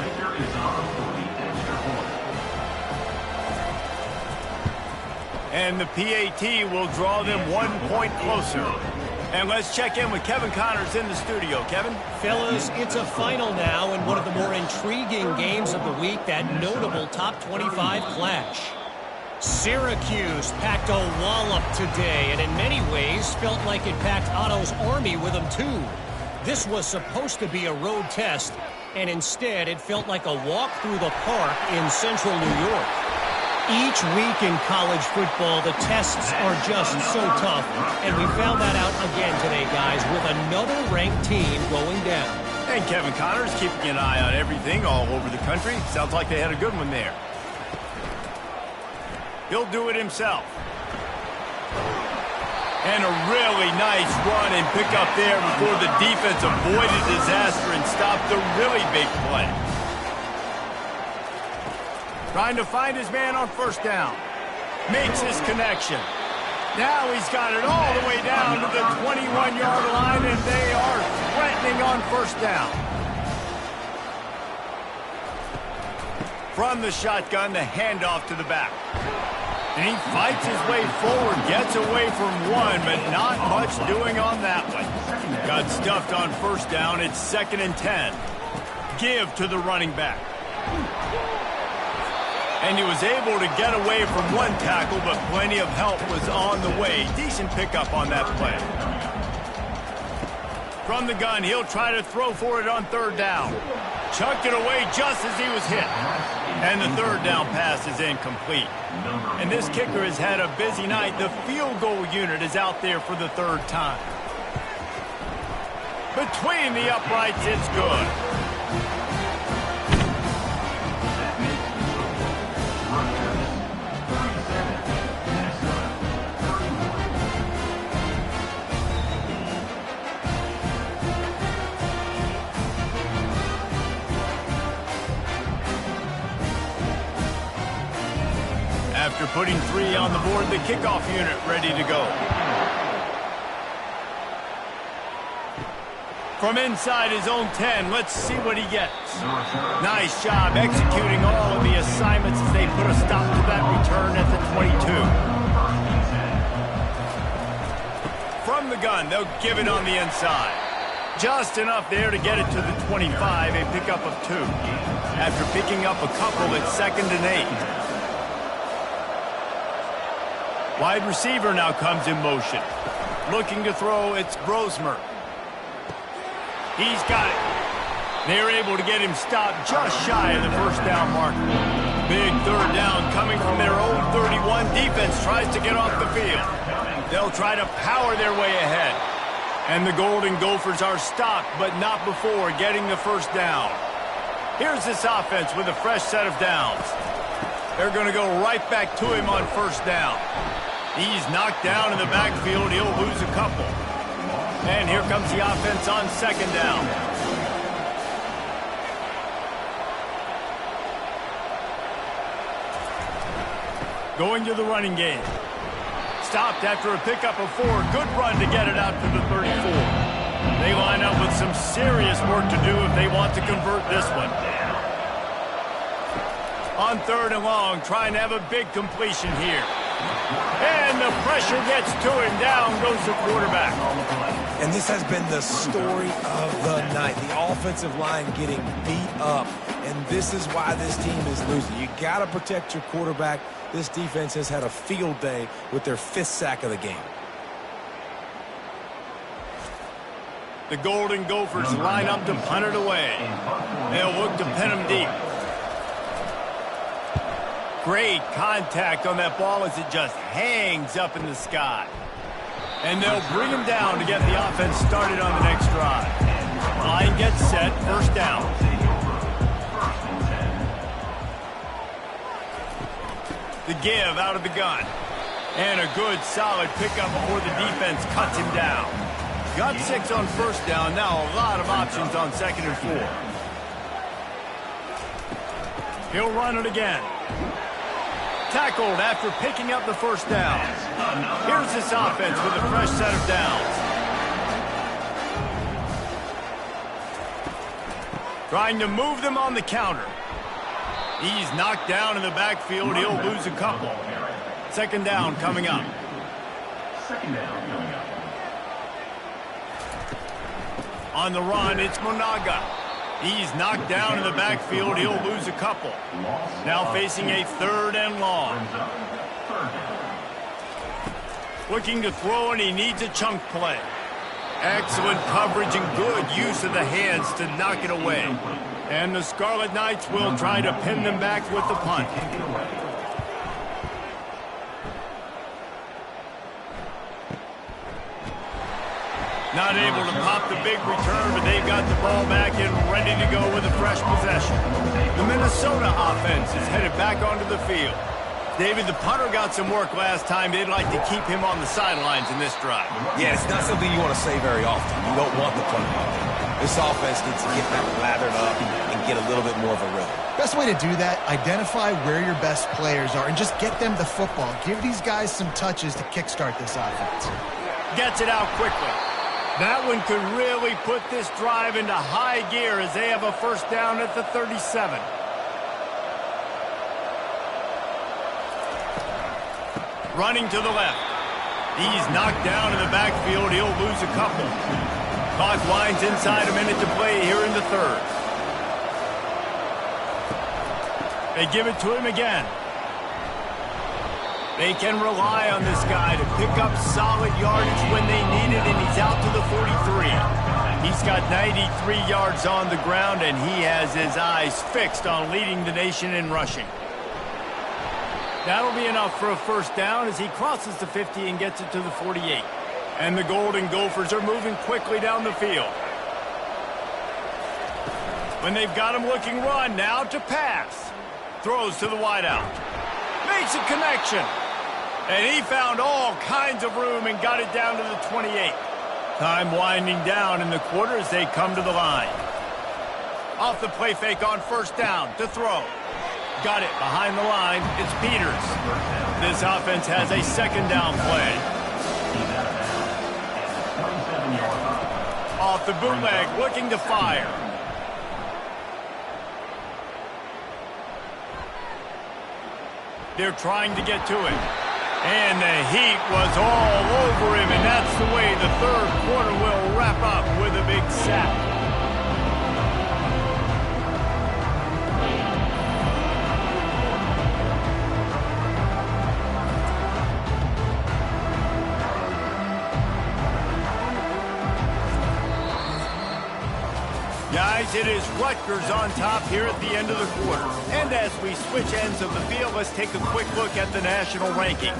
And the PAT will draw them 1 point closer. And let's check in with Kevin Connors in the studio. Kevin? Fellas, it's a final now in one of the more intriguing games of the week, that notable top 25 clash. Syracuse packed a wallop today, and in many ways felt like it packed Otto's Army with them too. This was supposed to be a road test, and instead it felt like a walk through the park in central New York. Each week in college football, the tests are just so tough, and we found that out again today, guys, with another ranked team going down. And Kevin Connors keeping an eye on everything all over the country. Sounds like they had a good one there. He'll do it himself. And a really nice run and pick up there before the defense avoided disaster and stopped the really big play. Trying to find his man on first down. Makes his connection. Now he's got it all the way down to the 21-yard line, and they are threatening on first down. From the shotgun, the handoff to the back. And he fights his way forward, gets away from one, but not much doing on that one. Got stuffed on first down. It's 2nd and 10. Give to the running back. And he was able to get away from one tackle, but plenty of help was on the way. Decent pickup on that play. From the gun, he'll try to throw for it on third down. Chucked it away just as he was hit. And the third down pass is incomplete. And this kicker has had a busy night. The field goal unit is out there for the third time. Between the uprights, it's good. After putting 3 on the board, the kickoff unit ready to go. From inside his own 10, let's see what he gets. Nice job executing all of the assignments as they put a stop to that return at the 22. From the gun, they'll give it on the inside. Just enough there to get it to the 25, a pickup of 2. After picking up a couple, it's 2nd and 8. Wide receiver now comes in motion. Looking to throw, it's Brosmer. He's got it. They're able to get him stopped just shy of the first down marker. Big third down coming from their own 31. Defense tries to get off the field. They'll try to power their way ahead. And the Golden Gophers are stopped, but not before getting the first down. Here's this offense with a fresh set of downs. They're going to go right back to him on first down. He's knocked down in the backfield. He'll lose a couple. And here comes the offense on second down. Going to the running game. Stopped after a pickup of 4. Good run to get it out to the 34. They line up with some serious work to do if they want to convert this one. On third and long, trying to have a big completion here. And the pressure gets to him. Down goes the quarterback. And this has been the story of the night. The offensive line getting beat up. And this is why this team is losing. You got to protect your quarterback. This defense has had a field day with their 5th sack of the game. The Golden Gophers line up to punt it away. They'll look to pin him deep. Great contact on that ball as it just hangs up in the sky. And they'll bring him down to get the offense started on the next drive. Line gets set, first down. The give out of the gun. And a good, solid pickup before the defense cuts him down. Got 6 on first down. Now a lot of options on second and 4. He'll run it again. Tackled after picking up the first down. Here's this offense with a fresh set of downs. Trying to move them on the counter. He's knocked down in the backfield. He'll lose a couple. Second down coming up. On the run, it's Monaga. He's knocked down in the backfield. He'll lose a couple. Now facing a third and long. Looking to throw, and he needs a chunk play. Excellent coverage and good use of the hands to knock it away. And the Scarlet Knights will try to pin them back with the punt. Not able to pop the big return, but they've got the ball back and ready to go with a fresh possession. The Minnesota offense is headed back onto the field. David, the punter got some work last time. They'd like to keep him on the sidelines in this drive. Yeah, it's not something you want to say very often. You don't want the punter out there. This offense needs to get back lathered up and get a little bit more of a rhythm. Best way to do that, identify where your best players are and just get them the football. Give these guys some touches to kickstart this offense. Gets it out quickly. That one could really put this drive into high gear as they have a first down at the 37. Running to the left. He's knocked down in the backfield. He'll lose a couple. Clock winds inside a minute to play here in the third. They give it to him again. They can rely on this guy to pick up solid yardage when they need it, and he's out to the 43. He's got 93 yards on the ground, and he has his eyes fixed on leading the nation in rushing. That'll be enough for a first down as he crosses the 50 and gets it to the 48. And the Golden Gophers are moving quickly down the field. When they've got him looking run, now to pass. Throws to the wideout. Makes a connection. And he found all kinds of room and got it down to the 28. Time winding down in the quarter as they come to the line. Off the play fake on first down to throw. Got it behind the line. It's Peters. This offense has a second down play. Off the bootleg, looking to fire. They're trying to get to him. And the heat was all over him, and that's the way the third quarter will wrap up with a big sack. Guys, it is Rutgers on top here at the end of the quarter. And as we switch ends of the field, let's take a quick look at the national rankings.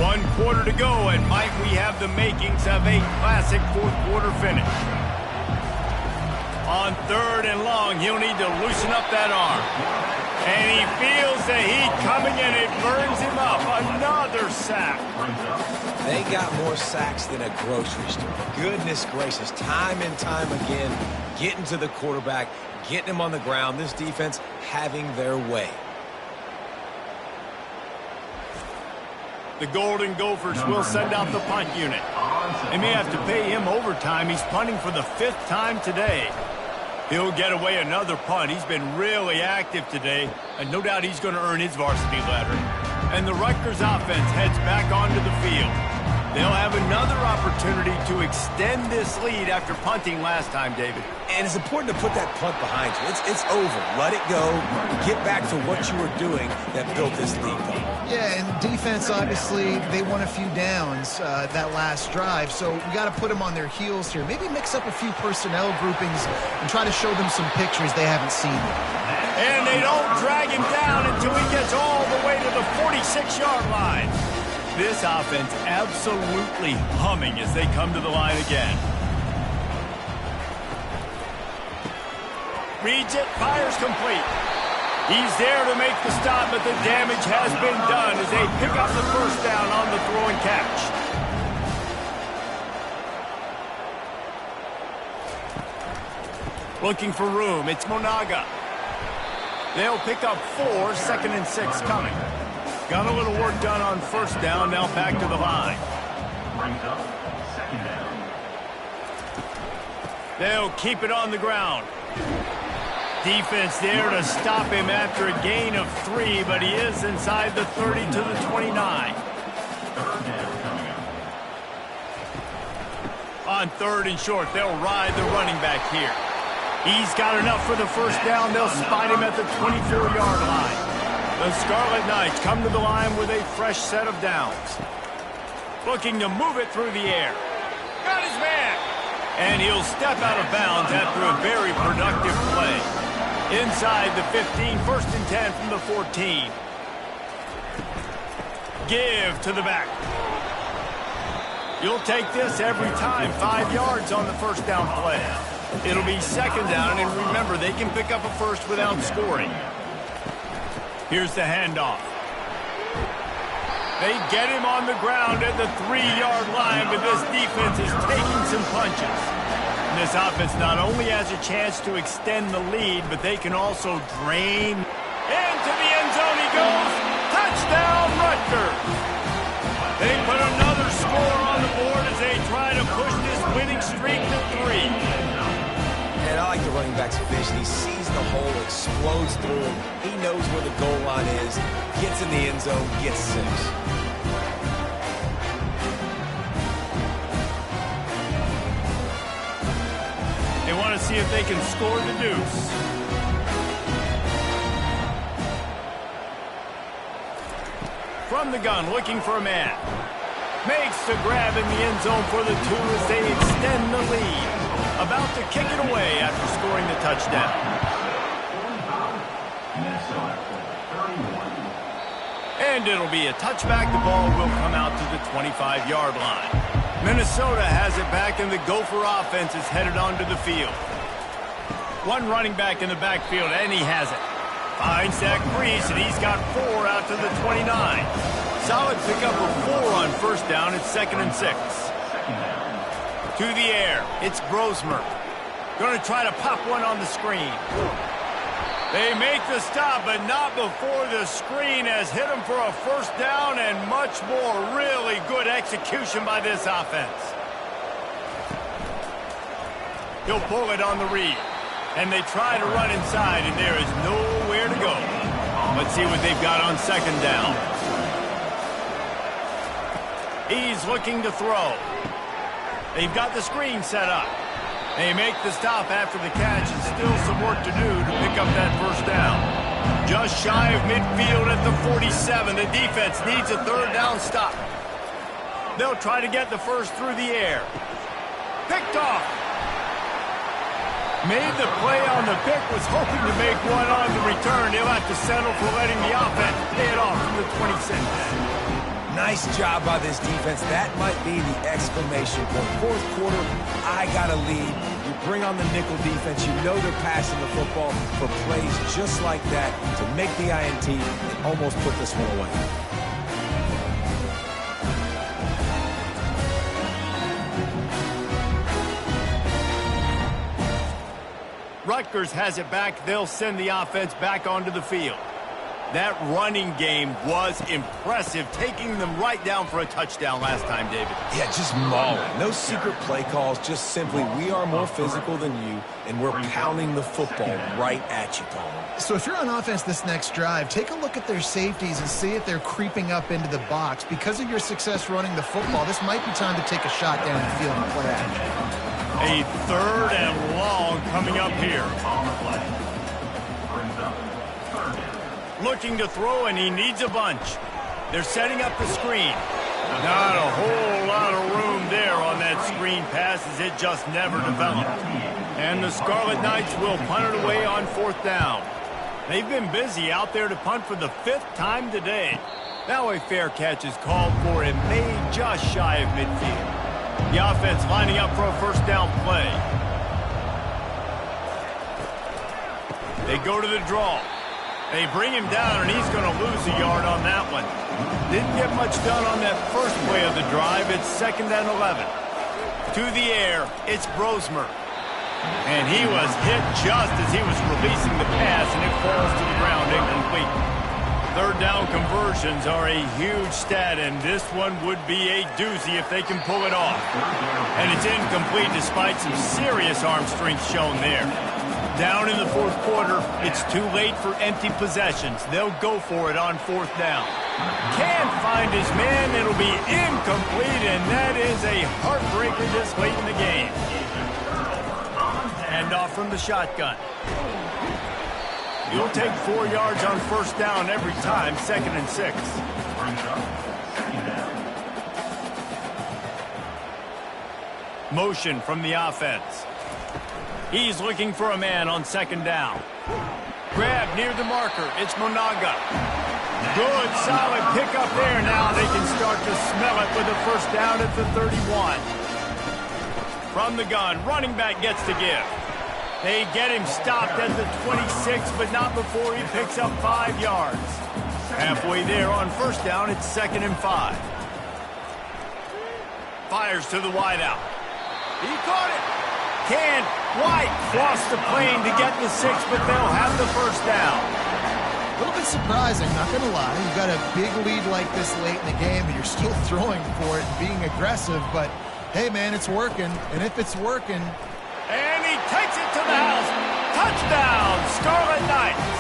1 quarter to go, and might we have the makings of a classic fourth quarter finish. On 3rd and long, he'll need to loosen up that arm. And he feels the heat coming, and it burns him up. Another sack. They got more sacks than a grocery store. Goodness gracious, time and time again, getting to the quarterback, getting him on the ground. This defense having their way. The Golden Gophers will send out the punt unit. They may have to pay him overtime. He's punting for the 5th time today. He'll get away another punt. He's been really active today, and no doubt he's going to earn his varsity letter. And the Rutgers offense heads back onto the field. They'll have another opportunity to extend this lead after punting last time, David. And it's important to put that punt behind you. It's over. Let it go. Get back to what you were doing that built this lead, though. Yeah, and defense, obviously, they won a few downs that last drive, so we got to put them on their heels here. Maybe mix up a few personnel groupings and try to show them some pictures they haven't seen yet. And they don't drag him down until he gets all the way to the 46-yard line. This offense absolutely humming as they come to the line again. Reads it, fires complete. He's there to make the stop, but the damage has been done as they pick up the first down on the throw and catch. Looking for room, it's Monaga. They'll pick up 4, 2nd and 6 coming. Got a little work done on first down, now back to the line. Brings up 2nd down. They'll keep it on the ground. Defense there to stop him after a gain of 3, but he is inside the 30 to the 29. 3rd down coming up. On 3rd and short, they'll ride the running back here. He's got enough for the first down. They'll spot him at the 24-yard line. The Scarlet Knights come to the line with a fresh set of downs. Looking to move it through the air. Got his man! And he'll step out of bounds after a very productive play. Inside the 15, 1st and 10 from the 14. Give to the back. You'll take this every time. 5 yards on the first down play. It'll be 2nd down, and remember, they can pick up a first without scoring. Here's the handoff. They get him on the ground at the 3-yard line, but this defense is taking some punches. And this offense not only has a chance to extend the lead, but they can also drain. Into the end zone he goes. Touchdown, Rutgers. They put another score on the board as they try to push this winning streak to 3. And I like the running back's vision. He sees the hole, explodes through him. He knows where the goal line is, gets in the end zone, gets 6. They want to see if they can score the deuce. From the gun, looking for a man. Makes the grab in the end zone for the 2 as they extend the lead. About to kick it away after scoring the touchdown. And it'll be a touchback. The ball will come out to the 25-yard line. Minnesota has it back, and the Gopher offense is headed onto the field. One running back in the backfield, and he has it. Finds that crease, and he's got 4 out to the 29. Solid pickup of 4 on first down. It's 2nd and 6. To the air, it's Brosmer. Going to try to pop one on the screen. They make the stop, but not before the screen has hit him for a first down and much more. Really good execution by this offense. He'll pull it on the read. And they try to run inside, and there is nowhere to go. Let's see what they've got on 2nd down. He's looking to throw. They've got the screen set up. They make the stop after the catch, and still some work to do to pick up that first down. Just shy of midfield at the 47. The defense needs a 3rd down stop. They'll try to get the first through the air. Picked off. Made the play on the pick, was hoping to make one on the return. He'll have to settle for letting the offense pay it off from the 26. Nice job by this defense. That might be the exclamation point. Fourth quarter, I got a lead. You bring on the nickel defense. You know they're passing the football for plays just like that to make the INT and almost put this one away. Rutgers has it back. They'll send the offense back onto the field. That running game was impressive, taking them right down for a touchdown last time, David. Yeah, just mauling. No secret play calls, just simply we are more physical than you, and we're pounding the football right at you, Tom. So if you're on offense this next drive, take a look at their safeties and see if they're creeping up into the box. Because of your success running the football, this might be time to take a shot down the field and play action. A 3rd and long coming up here. Looking to throw, and he needs a bunch. They're setting up the screen. Not a whole lot of room there on that screen pass, as it just never developed. And the Scarlet Knights will punt it away on 4th down. They've been busy out there to punt for the 5th time today. Now a fair catch is called for and made just shy of midfield. The offense lining up for a 1st down play. They go to the draw. They bring him down, and he's going to lose a yard on that one. Didn't get much done on that first play of the drive. It's 2nd and 11. To the air, it's Brosmer. And he was hit just as he was releasing the pass, and it falls to the ground incomplete. 3rd down conversions are a huge stat, and this one would be a doozy if they can pull it off. And it's incomplete despite some serious arm strength shown there. Down in the 4th quarter, it's too late for empty possessions. They'll go for it on 4th down. Can't find his man. It'll be incomplete, and that is a heartbreaker this late in the game. Hand off from the shotgun. You'll take 4 yards on 1st down every time, 2nd and 6. Motion from the offense. He's looking for a man on 2nd down. Grab near the marker. It's Monaga. Good, solid pickup there. Now they can start to smell it with a 1st down at the 31. From the gun, running back gets to give. They get him stopped at the 26, but not before he picks up 5 yards. Halfway there on 1st down, it's 2nd and 5. Fires to the wideout. He caught it. Can White cross the plane to get the 6, but they'll have the 1st down. A little bit surprising, not going to lie. You've got a big lead like this late in the game, and you're still throwing for it and being aggressive. But, hey, man, it's working. And if it's working... And he takes it to the house. Touchdown, Scarlet Knights.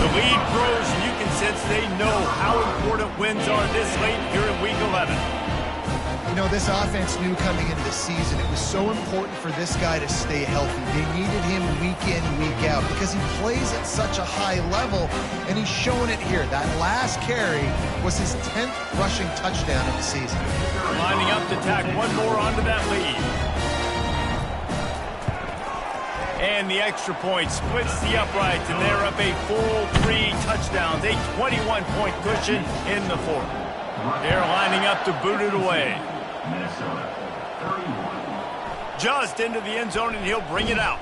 The lead grows, and you can sense they know how important wins are this late here in Week 11. You know, this offense knew coming into the season it was so important for this guy to stay healthy. They needed him week in, week out because he plays at such a high level, and he's showing it here. That last carry was his 10th rushing touchdown of the season. Lining up to tack one more onto that lead. And the extra point splits the uprights, and they're up a full 3 touchdowns, a 21-point cushion in the 4th. They're lining up to boot it away. Just into the end zone, and he'll bring it out.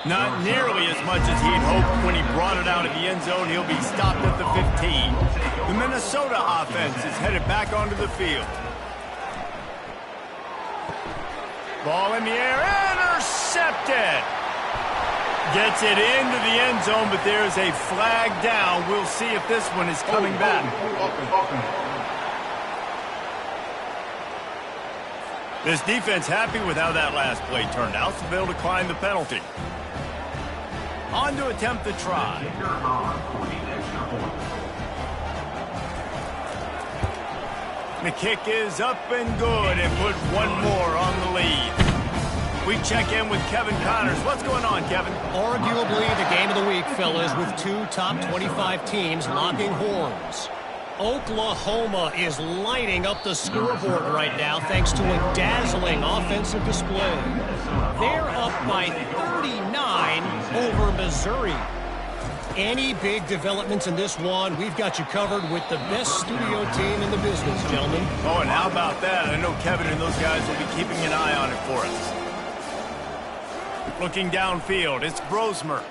Not nearly as much as he'd hoped when he brought it out of the end zone. He'll be stopped at the 15. The Minnesota offense is headed back onto the field. Ball in the air, intercepted. Gets it into the end zone, but there's a flag down. We'll see if this one is coming back. This defense happy with how that last play turned out, so they'll decline the penalty. On to attempt the try. The kick is up and good, and put one more on the lead. We check in with Kevin Connors. What's going on, Kevin? Arguably the game of the week, fellas, with 2 top 25 teams locking horns. Oklahoma is lighting up the scoreboard right now thanks to a dazzling offensive display. They're up by 39 over Missouri. any big developments in this one, we've got you covered with the best studio team in the business, gentlemen. Oh, and how about that? I know Kevin and those guys will be keeping an eye on it for us. Looking downfield, it's Brosmer.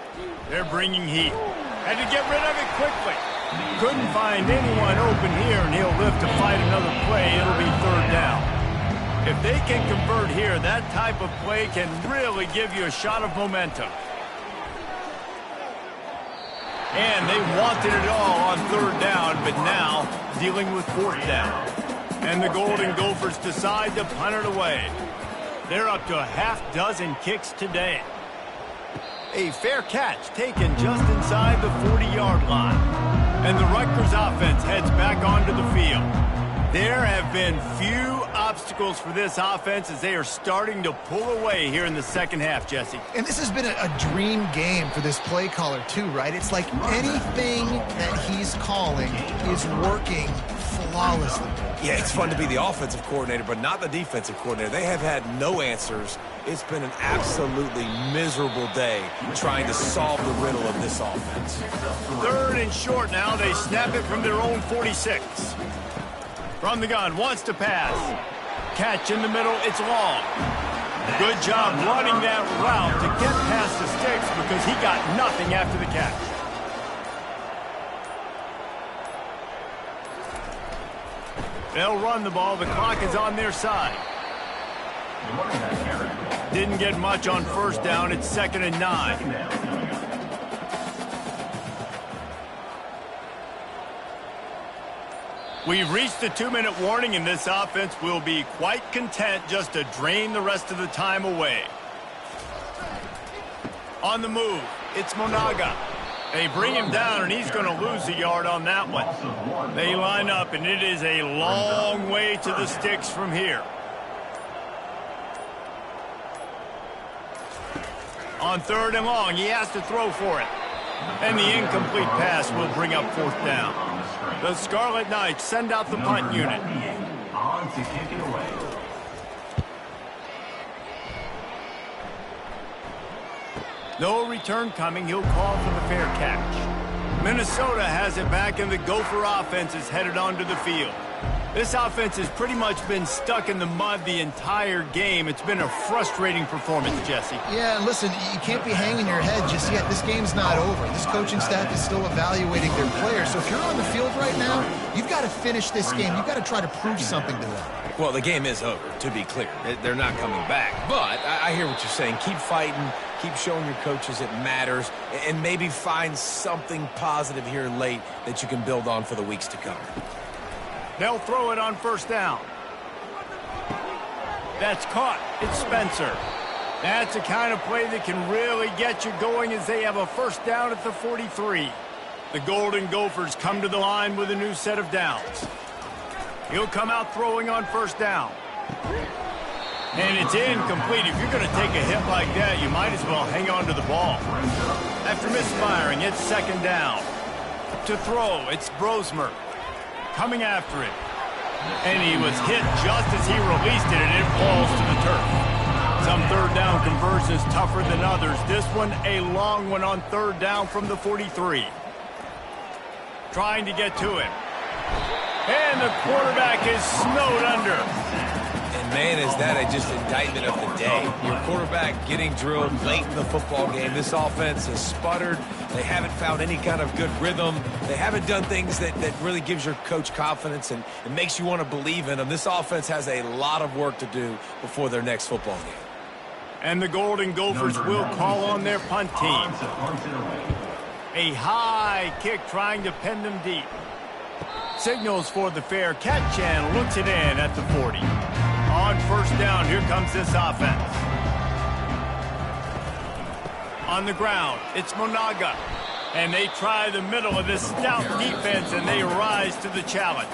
They're bringing heat. Had to get rid of it quickly. Couldn't find anyone open here, and he'll live to fight another play. It'll be 3rd down. If they can convert here, that type of play can really give you a shot of momentum. And they wanted it all on 3rd down, but now dealing with 4th down. And the Golden Gophers decide to punt it away. They're up to a half-dozen kicks today. A fair catch taken just inside the 40-yard line. And the Rutgers offense heads back onto the field. There have been few obstacles for this offense as they are starting to pull away here in the second half, Jesse. And this has been a dream game for this play caller too, right? It's like anything that he's calling is working flawlessly. Yeah, it's fun to be the offensive coordinator, but not the defensive coordinator. They have had no answers. It's been an absolutely miserable day trying to solve the riddle of this offense. 3rd and short now. They snap it from their own 46. From the gun, wants to pass. Catch in the middle, it's long. Good job running that route to get past the sticks because he got nothing after the catch. They'll run the ball. The clock is on their side. Didn't get much on 1st down. It's 2nd and 9. We've reached the 2-minute warning, and this offense will be quite content just to drain the rest of the time away. On the move, it's Monaga. They bring him down, and he's going to lose a yard on that one. They line up, and it is a long way to the sticks from here. On 3rd and long, he has to throw for it. And the incomplete pass will bring up 4th down. The Scarlet Knights send out the punt unit. On to kick it away. No return coming. He'll call for the fair catch. Minnesota has it back, and the Gopher offense is headed onto the field. This offense has pretty much been stuck in the mud the entire game. It's been a frustrating performance, Jesse. Yeah, and listen, you can't be hanging your head just yet. This game's not over. This coaching staff is still evaluating their players. So if you're on the field right now, you've got to finish this game. You've got to try to prove something to them. Well, the game is over, to be clear. They're not coming back. But I hear what you're saying. Keep fighting. Keep showing your coaches it matters. And maybe find something positive here late that you can build on for the weeks to come. They'll throw it on 1st down. That's caught. It's Spencer. That's the kind of play that can really get you going as they have a 1st down at the 43. The Golden Gophers come to the line with a new set of downs. He'll come out throwing on 1st down. And it's incomplete. If you're going to take a hit like that, you might as well hang on to the ball. After misfiring, it's 2nd down. To throw, it's Brosmer. Coming after it. And he was hit just as he released it, and it falls to the turf. Some 3rd down conversions tougher than others. This one, a long one on 3rd down from the 43. Trying to get to him. And the quarterback is snowed under. And, man, is that just indictment of the day. Your quarterback getting drilled late in the football game. This offense has sputtered. They haven't found any kind of good rhythm. They haven't done things that really gives your coach confidence and makes you want to believe in them. This offense has a lot of work to do before their next football game. And the Golden Gophers will call on their punt team. A high kick trying to pin them deep. Signals for the fair catch and looks it in at the 40. On 1st down, here comes this offense. On the ground, it's Monaga. And they try the middle of this stout defense, and they rise to the challenge.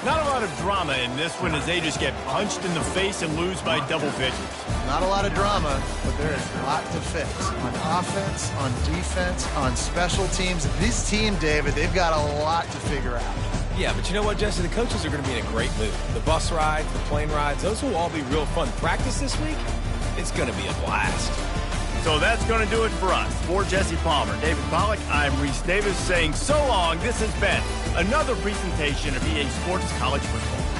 Not a lot of drama in this one as they just get punched in the face and lose by double figures. Not a lot of drama, but there is a lot to fix. On offense, on defense, on special teams. This team, David, they've got a lot to figure out. Yeah, but you know what, Jesse? The coaches are going to be in a great mood. The bus rides, the plane rides, those will all be real fun. Practice this week, it's going to be a blast. So that's going to do it for us. For Jesse Palmer, David Pollack, I'm Reese Davis saying so long. This has been another presentation of EA Sports College Football.